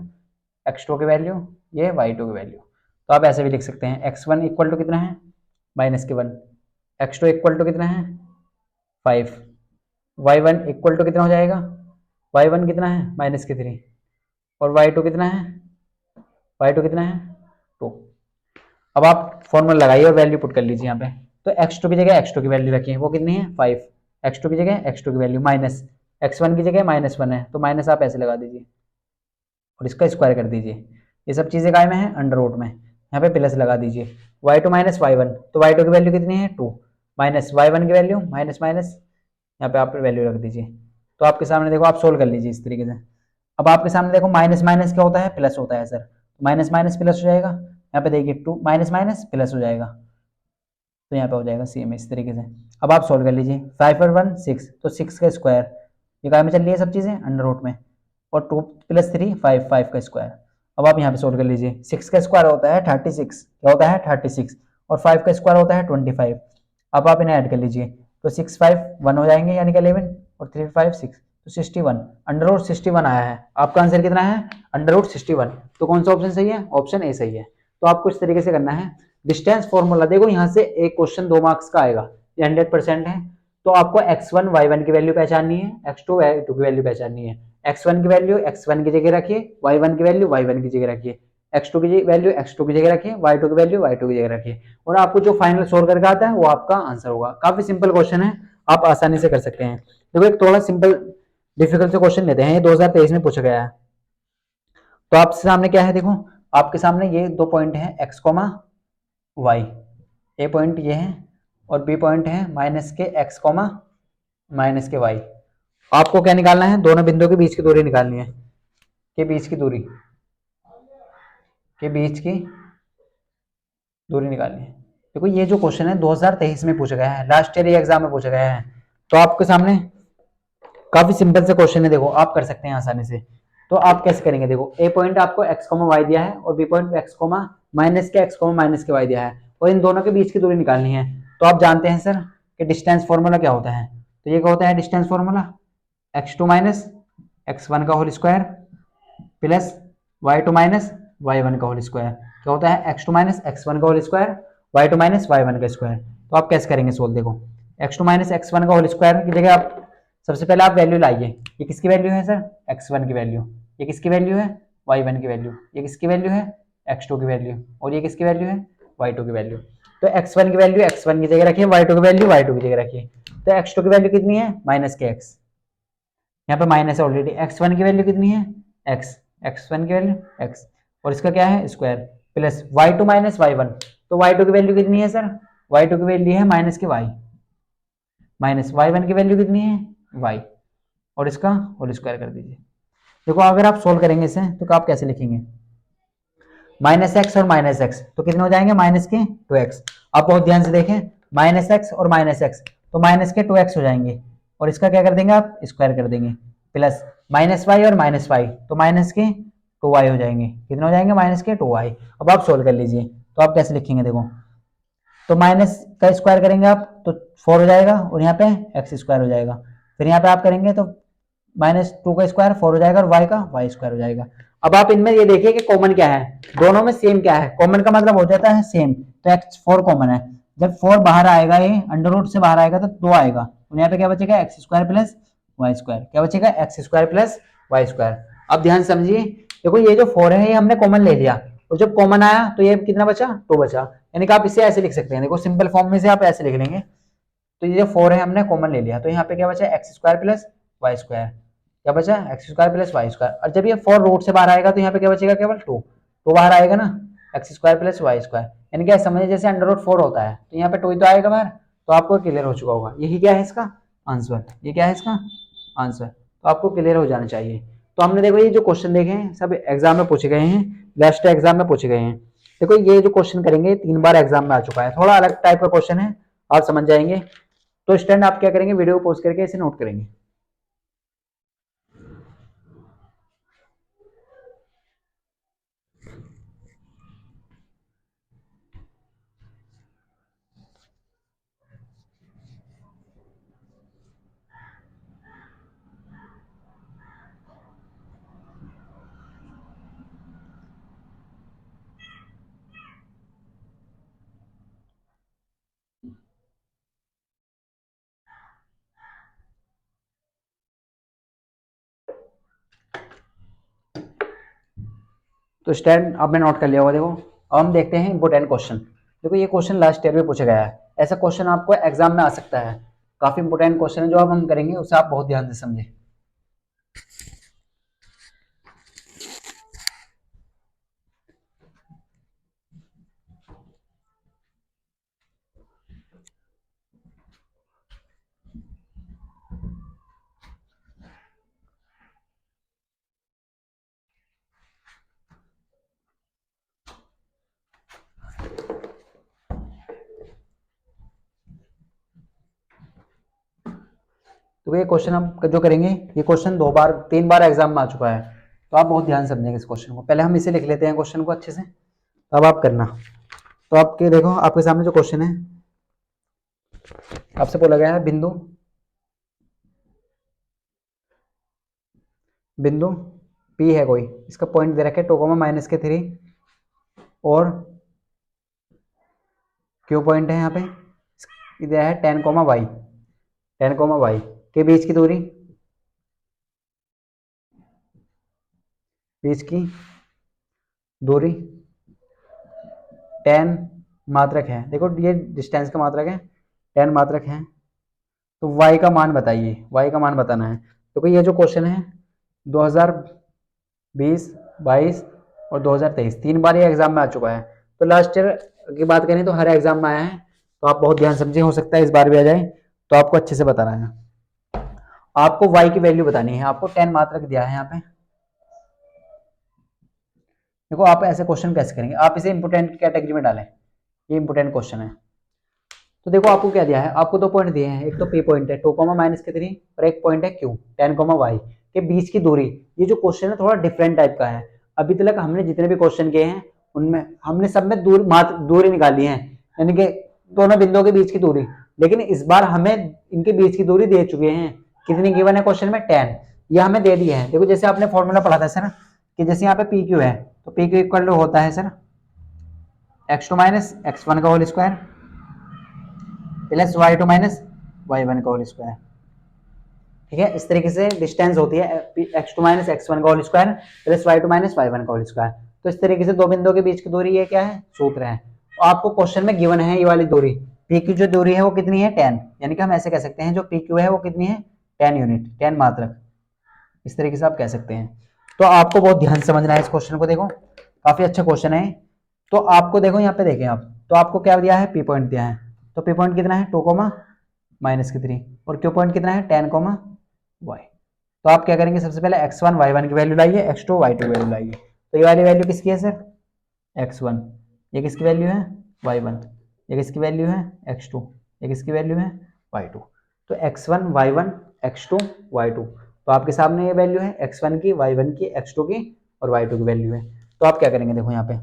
x2 की वैल्यू, ये y2 की वैल्यू। तो आप ऐसे भी लिख सकते हैं x1 इक्वल टू कितना है -1, x2 इक्वल टू कितना है 5, y1 इक्वल टू कितना हो जाएगा, y1 कितना है -3 और y2 कितना है, y2 कितना है 2। अब आप फॉर्मूला लगाइए और वैल्यू पुट कर लीजिए यहाँ पे। तो x2 की जगह x2 की वैल्यू रखिए, वो कितनी है 5, x2 की जगह x2 की वैल्यू माइनस, x1 की जगह -1 है तो माइनस आप ऐसे लगा दीजिए और इसका स्क्वायर कर दीजिए। ये सब चीजें काय में है अंडर रूट में, यहाँ पे प्लस लगा दीजिए। y2 माइनस y1, तो y2 की वैल्यू कितनी है 2 माइनस y1 की वैल्यू माइनस माइनस, यहाँ पे आप वैल्यू रख दीजिए। तो आपके सामने देखो आप सोल्व कर लीजिए इस तरीके से। अब आपके सामने देखो माइनस माइनस क्या होता है, प्लस होता है सर, माइनस माइनस प्लस हो जाएगा। यहाँ पे देखिए 2 माइनस माइनस प्लस हो जाएगा, तो यहाँ पे हो जाएगा सेम इस तरीके से। अब आप सोल्व कर लीजिए, 5 और 1 6, तो 6 का स्क्वायर, ये काय में चल रही है सब चीज़ें अंडर रूट में, और 2 + 3 5, 5 का स्क्वायर। अब आप यहाँ पे सोल्व कर लीजिए, 6 का स्क्वायर होता है 36, क्या होता है 36, और 5 का स्क्वायर होता है 25। अब आप इन्हें ऐड कर लीजिए, तो 6 5 1 हो जाएंगे, यानी कि 11 और 3 5 6, तो 61, अंडर रूट 61 आया है। आपका आंसर कितना है अंडर रूट 61। तो कौन सा ऑप्शन सही है, ऑप्शन ए सही है। तो आपको इस तरीके से करना है। डिस्टेंस फॉर्मूला देखो, यहाँ से एक क्वेश्चन 2 मार्क्स का आएगा, ये 100% है। तो आपको x1 y1 की वैल्यू पहचाननी है, x2 y2 की वैल्यू पहचाननी है। x1 की वैल्यू x1 की जगह रखिए, y1 की वैल्यू y1 की जगह रखिए, x2 की वैल्यू x2 की जगह रखिए, y2 की वैल्यू y2 की जगह रखिए, और आपको जो फाइनल सोल्व करके आता है वो आपका आंसर होगा। काफी सिंपल क्वेश्चन है, आप आसानी से कर सकते हैं। देखो एक थोड़ा सिंपल डिफिकल्ट से क्वेश्चन लेते हैं, ये 2023 में पूछा गया है। तो आपके सामने क्या है, देखो आपके सामने ये 2 पॉइंट है x, y, ए पॉइंट ये है और बी पॉइंट है माइनस के x, माइनस के y। आपको क्या निकालना है, दोनों बिंदुओं के बीच की दूरी निकालनी है, के बीच की दूरी, के बीच की दूरी निकालनी है। देखो ये जो क्वेश्चन है 2023 में पूछा गया है, लास्ट ईयर एग्जाम में पूछा गया है, तो आपके सामने काफी सिंपल से क्वेश्चन है, देखो आप कर सकते हैं आसानी से। तो आप कैसे करेंगे, देखो ए पॉइंट आपको x, y दिया है और बी पॉइंट x, माइनस के x, माइनस के y दिया है और इन दोनों के बीच की दूरी निकालनी है। तो आप जानते हैं सर कि डिस्टेंस फॉर्मूला क्या होता है, तो ये क्या होता है distance formula, x2 minus x1 का whole square plus y2 minus y1 का होल स्क्वायर, क्या होता है x2 माइनस x1 का whole square, y2 minus y1 का स्क्वायर। तो आप कैसे करेंगे सोल्व, देखो x2 माइनस x1 का होल स्क्वायर की जगह आप सबसे पहले आप वैल्यू लाइए, ये किसकी वैल्यू है सर x1 की वैल्यू, ये किसकी वैल्यू है y1 की वैल्यू, ये किसकी वैल्यू है x2 की वैल्यू और ये किसकी वैल्यू है y2 की वैल्यू। तो x1 की वैल्यू x1 की जगह रखिए, y2 की वैल्यू y2 की जगह रखिए। तो x2 की वैल्यू कितनी है माइनस के x, यहाँ पे माइनस है ऑलरेडी, x1 की वैल्यू कितनी है x, x1 की वैल्यू x और इसका क्या है square plus y2 minus y1, तो y2 की वैल्यू कितनी है सर, y2 की वैल्यू है माइनस के y, माइनस y1 की वैल्यू कितनी है y और इसका होल स्क्वायर कर दीजिए। देखो अगर आप सोल्व करेंगे इसे तो आप कैसे लिखेंगे, माइनस एक्स और माइनस एक्स तो कितने हो जाएंगे माइनस के 2x। आप बहुत ध्यान से देखें, माइनस एक्स और माइनस एक्स तो माइनस के 2x हो जाएंगे और इसका क्या कर देंगे आप स्क्वायर कर देंगे प्लस माइनस वाई और माइनस वाई तो माइनस के 2y हो जाएंगे, कितने हो जाएंगे माइनस के 2y। अब आप सोल्व कर लीजिए, तो आप कैसे लिखेंगे, देखो तो माइनस का स्क्वायर करेंगे आप तो 4 हो जाएगा और यहाँ पे एक्स स्क्वायर हो जाएगा, फिर यहाँ पे आप करेंगे तो -2 का स्क्वायर 4 हो जाएगा और y का y स्क्वायर हो जाएगा। अब आप इनमें ये देखिए कि कॉमन क्या है, दोनों में सेम क्या है, कॉमन का मतलब हो जाता है सेम, तो x4 कॉमन है, जब 4 बाहर आएगा ये अंडर रूट से बाहर आएगा तो 2 आएगा और यहाँ पे क्या बचेगा x square plus y square, क्या बचेगा x square plus y square. अब ध्यान समझिए, देखो ये जो 4 है ये हमने कॉमन ले लिया और जब कॉमन आया तो ये कितना बचा 2 बचा, यानी कि आप इसे ऐसे लिख सकते हैं, देखो सिंपल फॉर्म में से आप ऐसे लिख लेंगे। तो ये जो 4 है हमने कॉमन ले लिया तो यहाँ पे क्या बचा x square plus y square, क्या बचा x square plus y square और जब ये 4 रूट से बाहर आएगा तो यहाँ पे क्या बचेगा केवल 2, तो बाहर आएगा ना x square plus y square, यानी क्या समझिए जैसे अंडर रूट 4 होता है तो यहाँ पे 2 ही तो आएगा बाहर, तो आपको क्लियर हो चुका होगा, यही क्या है इसका आंसर, ये क्या है इसका आंसर, तो आपको क्लियर हो जाना चाहिए। तो हमने देखो ये जो क्वेश्चन देखे हैं सब एग्जाम में पूछे गए हैं, लास्ट एग्जाम में पूछे गए हैं। देखो ये जो क्वेश्चन करेंगे 3 बार एग्जाम में आ चुका है, थोड़ा अलग टाइप का क्वेश्चन है, आप समझ जाएंगे। तो स्टूडेंट आप क्या करेंगे, वीडियो को पॉज करके इसे नोट करेंगे। तो स्टैंड आपने नोट कर लिया होगा। देखो अब हम देखते हैं इंपोर्टेंट क्वेश्चन। देखो ये क्वेश्चन लास्ट ईयर में पूछा गया है, ऐसा क्वेश्चन आपको एग्जाम में आ सकता है, काफी इंपोर्टेंट क्वेश्चन है जो अब हम करेंगे उसे आप बहुत ध्यान से समझें। तो ये क्वेश्चन हम जो करेंगे, ये क्वेश्चन 3 बार एग्जाम में आ चुका है, तो आप बहुत ध्यान समझेंगे इस क्वेश्चन को। पहले हम इसे लिख लेते हैं क्वेश्चन को अच्छे से, तब आप करना। तो आपके देखो आपके सामने जो क्वेश्चन है, आपसे बोला गया है बिंदु बिंदु P है कोई, इसका पॉइंट दे रखे 2, -3 और Q पॉइंट है यहाँ पे, इधर है 10, y के बीच की दूरी, बीच की दूरी 10 मात्रक है। देखो ये डिस्टेंस का मात्रक है, 10 मात्रक है, तो y का मान बताइए, y का मान बताना है। देखो ये जो क्वेश्चन है 2020, 22 और 2023 3 बार ये एग्जाम में आ चुका है, तो लास्ट ईयर की बात करें तो हर एग्जाम में आया है, तो आप बहुत ध्यान समझें, हो सकता है इस बार भी आ जाए, तो आपको अच्छे से बताना है। आपको y की वैल्यू बतानी है, आपको 10 मात्रक दिया है यहाँ पे। देखो आप ऐसे क्वेश्चन कैसे करेंगे, आप इसे इंपोर्टेंट कैटेगरी में डालें, ये इंपोर्टेंट क्वेश्चन है। तो देखो आपको क्या दिया है, आपको 2 पॉइंट दिए हैं, एक तो P पॉइंट है 2 माइनस के 3 और एक पॉइंट है Q 10 y के बीच की दूरी। ये जो क्वेश्चन है थोड़ा डिफरेंट टाइप का है। अभी तक हमने जितने भी क्वेश्चन किए हैं उनमें हमने सब में दूरी निकाली है, यानी कि दोनों बिंदुओं के बीच की दूरी। लेकिन इस बार हमें इनके बीच की दूरी दे चुके हैं, कितनी गिवन है क्वेश्चन में 10, ये हमें दे दिया है। देखो जैसे आपने फॉर्मूला पढ़ा था सर कि जैसे यहाँ पे PQ है तो PQ इक्वल टू होता है सर x2 माइनस x1 का whole square plus y2 minus y1 का होल स्क्वायर। ठीक है, इस तरीके से डिस्टेंस होती है x2 माइनस x1 का whole square plus y2 minus y1 का होल स्क्वायर। तो इस तरीके से दो बिंदुओं के बीच की दूरी ये क्या है, सूत्र है। तो आपको क्वेश्चन में गिवन है ये वाली दूरी PQ, जो दूरी है वो कितनी है 10, यानी कि हम ऐसे कह सकते हैं जो PQ है वो कितनी है 10 यूनिट, 10 मात्रक, इस तरीके से आप कह सकते हैं। तो आपको बहुत ध्यान से समझना है इस क्वेश्चन को। देखो काफी अच्छा क्वेश्चन है। तो आपको देखो यहाँ पे देखें आप, तो आपको क्या दिया है, P पॉइंट दिया है। तो P पॉइंट कितना है 2 माइनस के 3 और Q पॉइंट कितना है 10 y। तो आप क्या करेंगे, सबसे पहले x1 y1 की वैल्यू लाइए, x2 y2 की वैल्यू लाइए। तो ये वाली वैल्यू किसकी है सर x1, ये किसकी वैल्यू है y1, ये किसकी वैल्यू है x2, ये किसकी वैल्यू है y2। तो x1 y1 x2 y2, तो आपके सामने ये वैल्यू है x1 की, y1 की, x2 की और y2 की वैल्यू है। तो आप क्या करेंगे, देखो यहाँ पे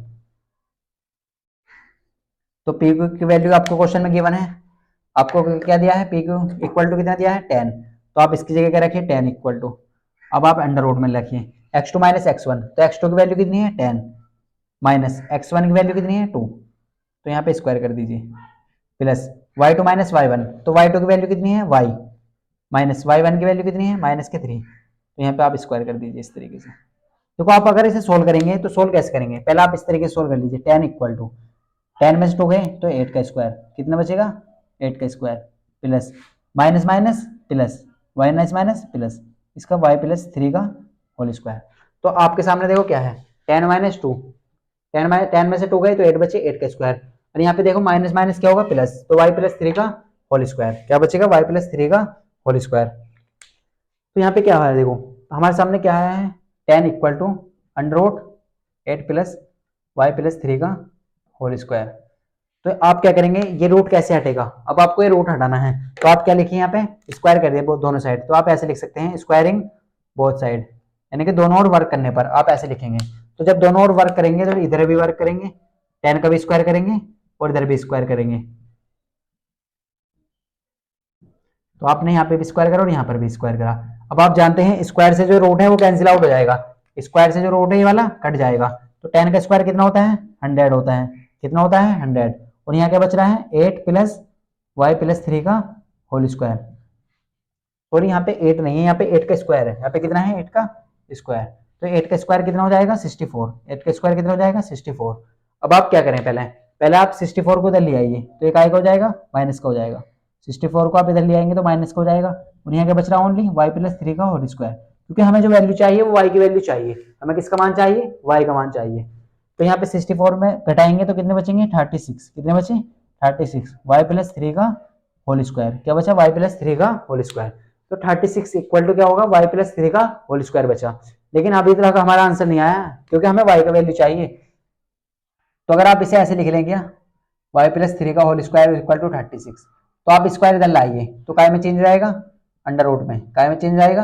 तो पी क्यू की वैल्यू आपको क्वेश्चन में गिवन है, आपको क्या दिया है पी क्यू इक्वल टू कितना दिया है 10। तो आप इसकी जगह क्या रखिए 10 इक्वल टू, अब आप अंडर रूट में रखिए x2 माइनस x1, तो x2 की वैल्यू कितनी है 10 माइनस x1 की वैल्यू कितनी है 2, तो यहाँ पे स्क्वायर कर दीजिए प्लस y2 माइनस y1, तो y2 की वैल्यू कितनी है y माइनस y1 की वैल्यू कितनी है माइनस के 3, तो यहाँ पे आप स्क्वायर कर दीजिए इस तरीके से। देखो आप अगर इसे सोल्व करेंगे तो सोल्व कैसे करेंगे, पहले आप इस तरीके से सोल्व कर लीजिए 10 इक्वल टू 10 में से 2 गए तो 8 का स्क्वायर, कितना बचेगा 8 का square plus minus minus plus minus minus plus इसका y प्लस 3 का होल स्क्वायर। तो आपके सामने देखो क्या है 10 माइनस 2, 10 में से 2 गए तो 8 बचे 8 का स्क्वायर, और यहाँ पे देखो माइनस माइनस क्या होगा प्लस, तो y प्लस 3 का होल स्क्वायर, क्या बचेगा y प्लस 3 का होल स्क्वायर। तो यहाँ पे क्या है देखो हमारे सामने क्या है 10 equal to under root 8 plus y plus 3 का होल स्क्वायर। तो आप क्या करेंगे, ये रूट कैसे हटेगा, अब आपको ये रूट हटाना है तो आप क्या लिखिए यहाँ पे स्क्वायर कर दिए दोनों साइड। तो आप ऐसे लिख सकते हैं स्क्वायरिंग बोथ साइड, यानी कि दोनों ओर वर्क करने पर आप ऐसे लिखेंगे। तो जब दोनों ओर वर्क करेंगे तो इधर भी वर्क करेंगे, 10 का भी स्क्वायर करेंगे और इधर भी स्क्वायर करेंगे। तो आपने यहाँ पे भी स्क्वायर करा और यहाँ पर भी स्क्वायर करा। अब आप जानते हैं स्क्वायर से जो रूट है वो कैंसिल आउट हो जाएगा, स्क्वायर से जो रूट है ये वाला कट जाएगा। तो 10 का स्क्वायर कितना होता है 100 होता है, कितना होता है 100, और यहाँ क्या बच रहा है 8 प्लस वाई प्लस 3 का होल स्क्वायर। और यहाँ पे 8 नहीं है, यहाँ पे 8 का स्क्वायर है, यहाँ पे कितना है 8 का स्क्वायर। तो 8 का स्क्वायर कितना हो जाएगा 64, 8 का स्क्वायर कितना हो जाएगा 64। अब आप क्या करें, पहले पहले आप 64 को इधर ले आइए तो एक का हो जाएगा माइनस का हो जाएगा, 64 को आप इधर ले आएंगे तो माइनस का हो जाएगा, और यहाँ क्या बच रहा ओनली वाई प्लस 3 का होल स्क्वायर। क्योंकि हमें जो वैल्यू चाहिए वो वाई की वैल्यू चाहिए, हमें किसका मान चाहिए वाई का मान चाहिए। तो यहाँ पे 64 में घटाएंगे तो कितने बचेंगे 36, कितने बचे 36 वाई प्लस 3 का होल स्क्वायर, क्या बचा वाई प्लस 3 का होल स्क्वायर। तो 36 इक्वल टू क्या होगा वाई प्लस 3 का होल स्क्वायर बचा। लेकिन अभी तक हमारा आंसर नहीं आया क्योंकि हमें वाई का वैल्यू चाहिए। तो अगर आप इसे ऐसे लिख लेंगे वाई प्लस 3 का होल स्क्वायर इक्वल टू 36, तो आप स्क्वायर इधर लाइए तो काय में चेंज रहेगा अंडर रूट में, काय में चेंज आएगा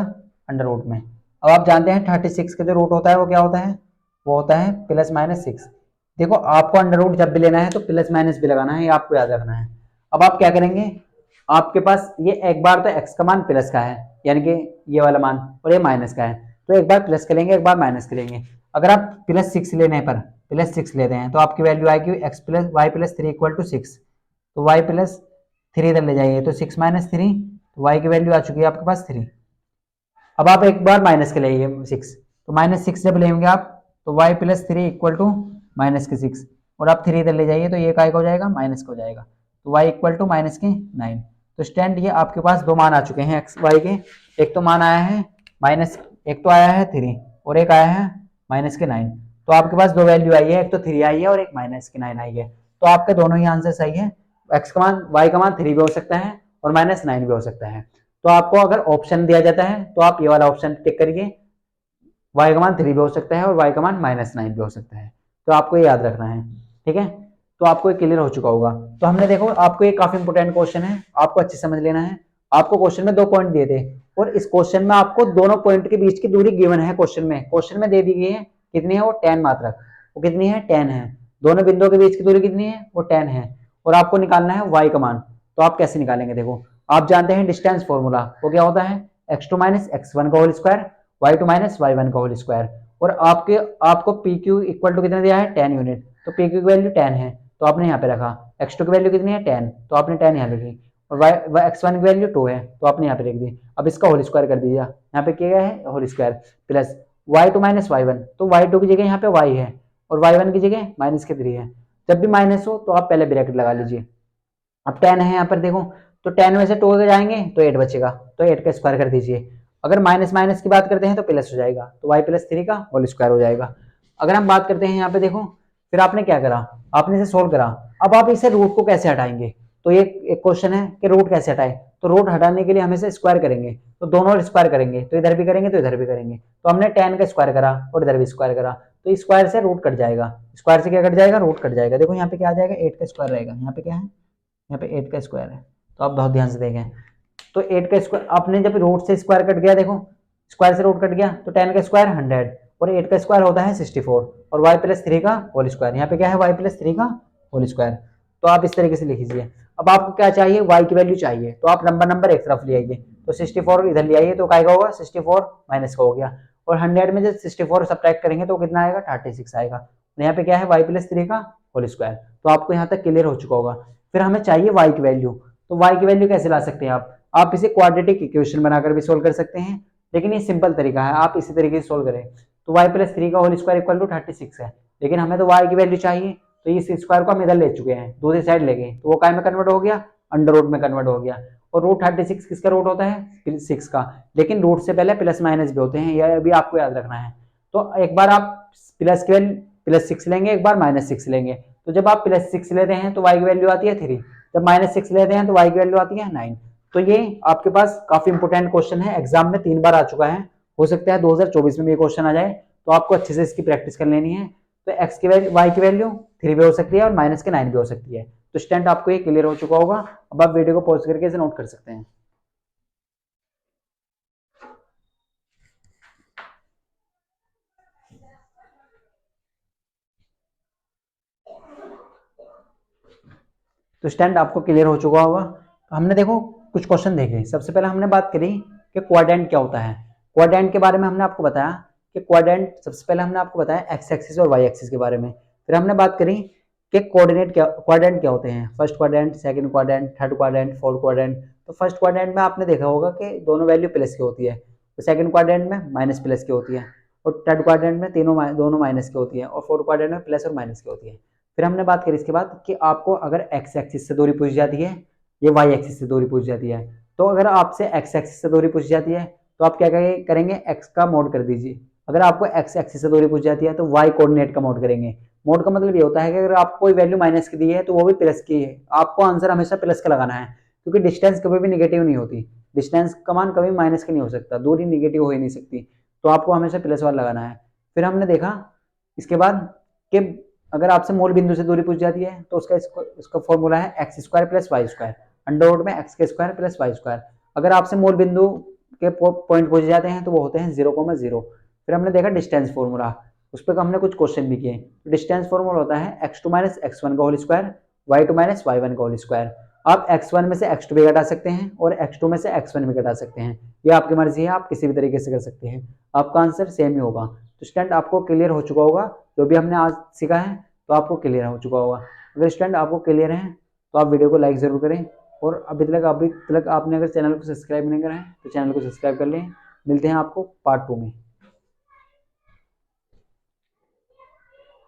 अंडर रूट में। अब आप जानते हैं 36 का जो रूट होता है वो क्या होता है, वो होता है प्लस माइनस 6। देखो आपको अंडर रूट जब भी लेना है तो प्लस माइनस भी लगाना है, ये आपको याद रखना है। अब आप क्या करेंगे, आपके पास ये एक बार तो x का मान प्लस का है यानी कि ये वाला मान, और ये माइनस का है, तो एक बार प्लस करेंगे एक बार माइनस करेंगे। अगर आप प्लस 6 लेने पर प्लस 6 लेते हैं तो आपकी वैल्यू आएगी x plus y plus 3 equal to 6। तो वाई प्लस 3 इधर ले जाइए तो 6 माइनस 3, तो वाई की वैल्यू आ चुकी है आपके पास 3। अब आप एक बार माइनस के लिए 6, तो माइनस 6 जब लेंगे आप तो y plus 3 equal to minus के 6, और आप 3 इधर ले जाइए तो ये काय का हो जाएगा माइनस का हो जाएगा, तो वाई इक्वल टू माइनस के 9। तो स्टैंड ये आपके पास दो मान आ चुके हैं एक्स वाई के, एक तो मान आया है माइनस, एक तो आया है 3 और एक आया है माइनस के 9। तो आपके पास दो वैल्यू आई है, एक तो 3 आई है और एक माइनस के 9 आई है। तो आपके दोनों ही आंसर सही है, एक्स का मान वाई का मान 3 भी हो सकता है और माइनस 9 भी हो सकता है। तो आपको अगर ऑप्शन दिया जाता है तो आप ये वाला ऑप्शन टिक करिए, वाई का मान 3 भी हो सकता है और वाई का मान माइनस 9 भी हो सकता है। तो आपको ये याद रखना है, ठीक है। तो आपको ये क्लियर हो चुका होगा। तो हमने देखो आपको ये काफी इंपोर्टेंट क्वेश्चन है, आपको अच्छे समझ लेना है। आपको क्वेश्चन में 2 पॉइंट दिए थे और इस क्वेश्चन में आपको दोनों पॉइंट के बीच की दूरी गिवन है। क्वेश्चन में दे दी गई है, कितनी है वो 10 मात्रक, वो कितनी है 10 है। दोनों बिंदुओं के बीच की दूरी कितनी है वो 10 है और आपको निकालना है y का मान। तो आप कैसे निकालेंगे, देखो आप जानते हैं डिस्टेंस फॉर्मूला, वो क्या होता है x2 माइनस x1 का whole square, y2 minus y1 का होल स्क्वायर। और आपको PQ इक्वल टू कितना दिया है 10 यूनिट, तो PQ की वैल्यू 10 है तो आपने यहाँ पे रखा। x2 की वैल्यू कितनी है 10, तो आपने 10 यहाँ लिखी और x1 की वैल्यू 2 है तो आपने यहाँ पे लिख दी। अब इसका होल स्क्वायर कर दीजिए, यहाँ पे किया गया है whole square plus y2 minus y1, तो y2 की जगह यहाँ पे y है और y1 की जगह माइनस के 3 है। जब भी माइनस हो तो आप पहले ब्रैकेट लगा लीजिए। अब 10 है यहाँ पर देखो, तो 10 में से 2 जाएंगे तो 8 बचेगा, तो 8 का स्क्वायर कर दीजिए। अगर माइनस माइनस की बात करते हैं तो प्लस हो जाएगा, तो y प्लस 3 का होल स्क्वायर हो जाएगा। अगर हम बात करते हैं यहाँ पे देखो, फिर आपने क्या करा, आपने इसे सोल्व करा। अब आप इसे रूट को कैसे हटाएंगे, तो ये एक क्वेश्चन है कि रूट कैसे हटाए। तो रूट हटाने के लिए हम इसे स्क्वायर करेंगे, तो दोनों स्क्वायर करेंगे, तो इधर भी करेंगे तो इधर भी करेंगे। तो हमने 10 का स्क्वायर करा और इधर भी स्क्वायर करा, तो स्क्वायर से रूट कट जाएगा। स्क्वायर से क्या कट जाएगा, रूट कट जाएगा। देखो यहाँ पे क्या आ जाएगा 8 का स्क्वायर रहेगा, यहाँ पे क्या है, यहाँ पे 8 का स्क्वायर है। तो आप बहुत ध्यान से देखें, तो 8 का स्क्वायर आपने जब रूट से स्क्वायर कट गया, देखो स्क्वायर से रूट कट गया, तो 10 का स्क्वायर 100 और 8 का स्क्वायर होता है 64 और y प्लस 3 का होल स्क्वायर। यहाँ पे क्या है y प्लस 3 का होल स्क्वायर। तो आप इस तरीके से लिख लीजिए। अब आपको क्या चाहिए, y की वैल्यू चाहिए, तो आप नंबर एक तरफ ले आइए, तो 64 इधर ले आइए, तो क्या होगा 64 माइनस का हो गया और 100 में जब 64 सब्ट्रैक्ट करेंगे तो कितना आएगा 36 आएगा। यहाँ पे क्या है y प्लस 3 का होल स्क्वायर। तो आपको यहाँ तक क्लियर हो चुका होगा। फिर हमें चाहिए y की वैल्यू, तो y की वैल्यू कैसे ला सकते हैं आप इसे क्वाड्रेटिक इक्वेशन बनाकर भी सोल्व कर सकते हैं, लेकिन ये सिंपल तरीका है, आप इसी तरीके से सोल्व करें। तो y प्लस 3 का होल स्क्वायर इक्वल टू 36 है, लेकिन हमें तो y की वैल्यू चाहिए, तो इस स्क्वायर को हम इधर ले चुके हैं, दूसरी साइड ले गए, तो वो काय में कन्वर्ट हो गया, अंडर रूट में कन्वर्ट हो गया। और रूट 36 किसका रूट होता है 6 का, लेकिन रूट से पहले प्लस माइनस भी होते हैं, यह भी आपको याद रखना है। तो एक बार आप प्लस की वैल्यू प्लस 6 लेंगे, एक बार माइनस 6 लेंगे। तो जब आप प्लस 6 लेते हैं तो y की वैल्यू आती है 3, जब माइनस 6 लेते हैं तो y की वैल्यू आती है 9। तो ये आपके पास काफी इंपोर्टेंट क्वेश्चन है, एग्जाम में 3 बार आ चुका है, हो सकता है 2024 में ये क्वेश्चन आ जाए, तो आपको अच्छे से इसकी प्रैक्टिस कर लेनी है। तो x की वैल्यू y की वैल्यू 3 भी हो सकती है और माइनस के 9 भी हो सकती है। तो स्टैंड आपको ये क्लियर हो चुका होगा। अब आप वीडियो को पॉज करके इसे नोट कर सकते हैं। तो स्टैंड आपको क्लियर हो चुका होगा। तो हमने देखो कुछ क्वेश्चन देखे। सबसे पहले हमने बात करी कि क्वाड्रेंट क्या होता है। क्वाड्रेंट के बारे में हमने आपको बताया कि क्वाड्रेंट, सबसे पहले हमने आपको बताया एक्स एक्सिस और वाई एक्सिस के बारे में। फिर हमने बात करी कि क्वाड्रेंट क्या होते हैं, first quadrant, second quadrant, third quadrant, fourth quadrant. तो फर्स्ट क्वाड्रेंट में आपने देखा होगा कि दोनों वैल्यू प्लस की होती है, तो सेकंड क्वाड्रेंट में माइनस प्लस की होती है, और थर्ड क्वाड्रेंट में दोनों माइनस की होती है, और फोर्थ क्वाड्रेंट में प्लस और माइनस की होती है। फिर हमने बात करी इसके बाद कि आपको अगर एक्स एक्सिस से दूरी पूछी जाती है या वाई एक्सिस से दूरी पूछी जाती है, तो अगर आपसे एक्स एक्सिस से दूरी पूछी जाती है तो आप क्या करेंगे, एक्स का मोड कर दीजिए। अगर आपको एक्स एक्सिस से दूरी पूछी जाती है तो वाई कोऑर्डिनेट का मोड करेंगे। मोड का मतलब ये होता है कि अगर आपको कोई वैल्यू माइनस की दी है तो वो भी प्लस की है, आपको आंसर हमेशा प्लस का लगाना है, क्योंकि डिस्टेंस कभी भी निगेटिव नहीं होती, डिस्टेंस का मान कभी माइनस का नहीं हो सकता, दूरी निगेटिव हो ही नहीं सकती, तो आपको हमेशा प्लस वाला लगाना है। फिर हमने देखा इसके बाद कि अगर आपसे मूल बिंदु से दूरी पूछ जाती है तो उसका फॉर्मूला है x square plus y square, under root में एक्स के स्क्वायर प्लस वाई स्क्वायर। अगर आपसे मूल बिंदु के पॉइंट पूछे जाते हैं तो वो होते हैं 0,0। फिर हमने देखा डिस्टेंस फॉर्मूला, उस पर हमने कुछ क्वेश्चन भी किए। डिस्टेंस फॉर्मूला होता है x2 माइनस x1 का whole square, y2 minus y1 का होल स्क्वायर। आप x1 में से x2 भी घटा सकते हैं और x2 में से x1 भी घटा सकते हैं, ये आपकी मर्जी है, आप किसी भी तरीके से कर सकते हैं, आपका आंसर सेम ही होगा। तो स्टूडेंट आपको क्लियर हो चुका होगा, जो भी हमने आज सीखा है तो आपको क्लियर हो चुका होगा। अगर स्टूडेंट आपको क्लियर है तो आप वीडियो को लाइक जरूर करें, और अभी तक आपने अगर चैनल को सब्सक्राइब नहीं करा है तो चैनल को सब्सक्राइब कर लें। मिलते हैं आपको पार्ट 2 में।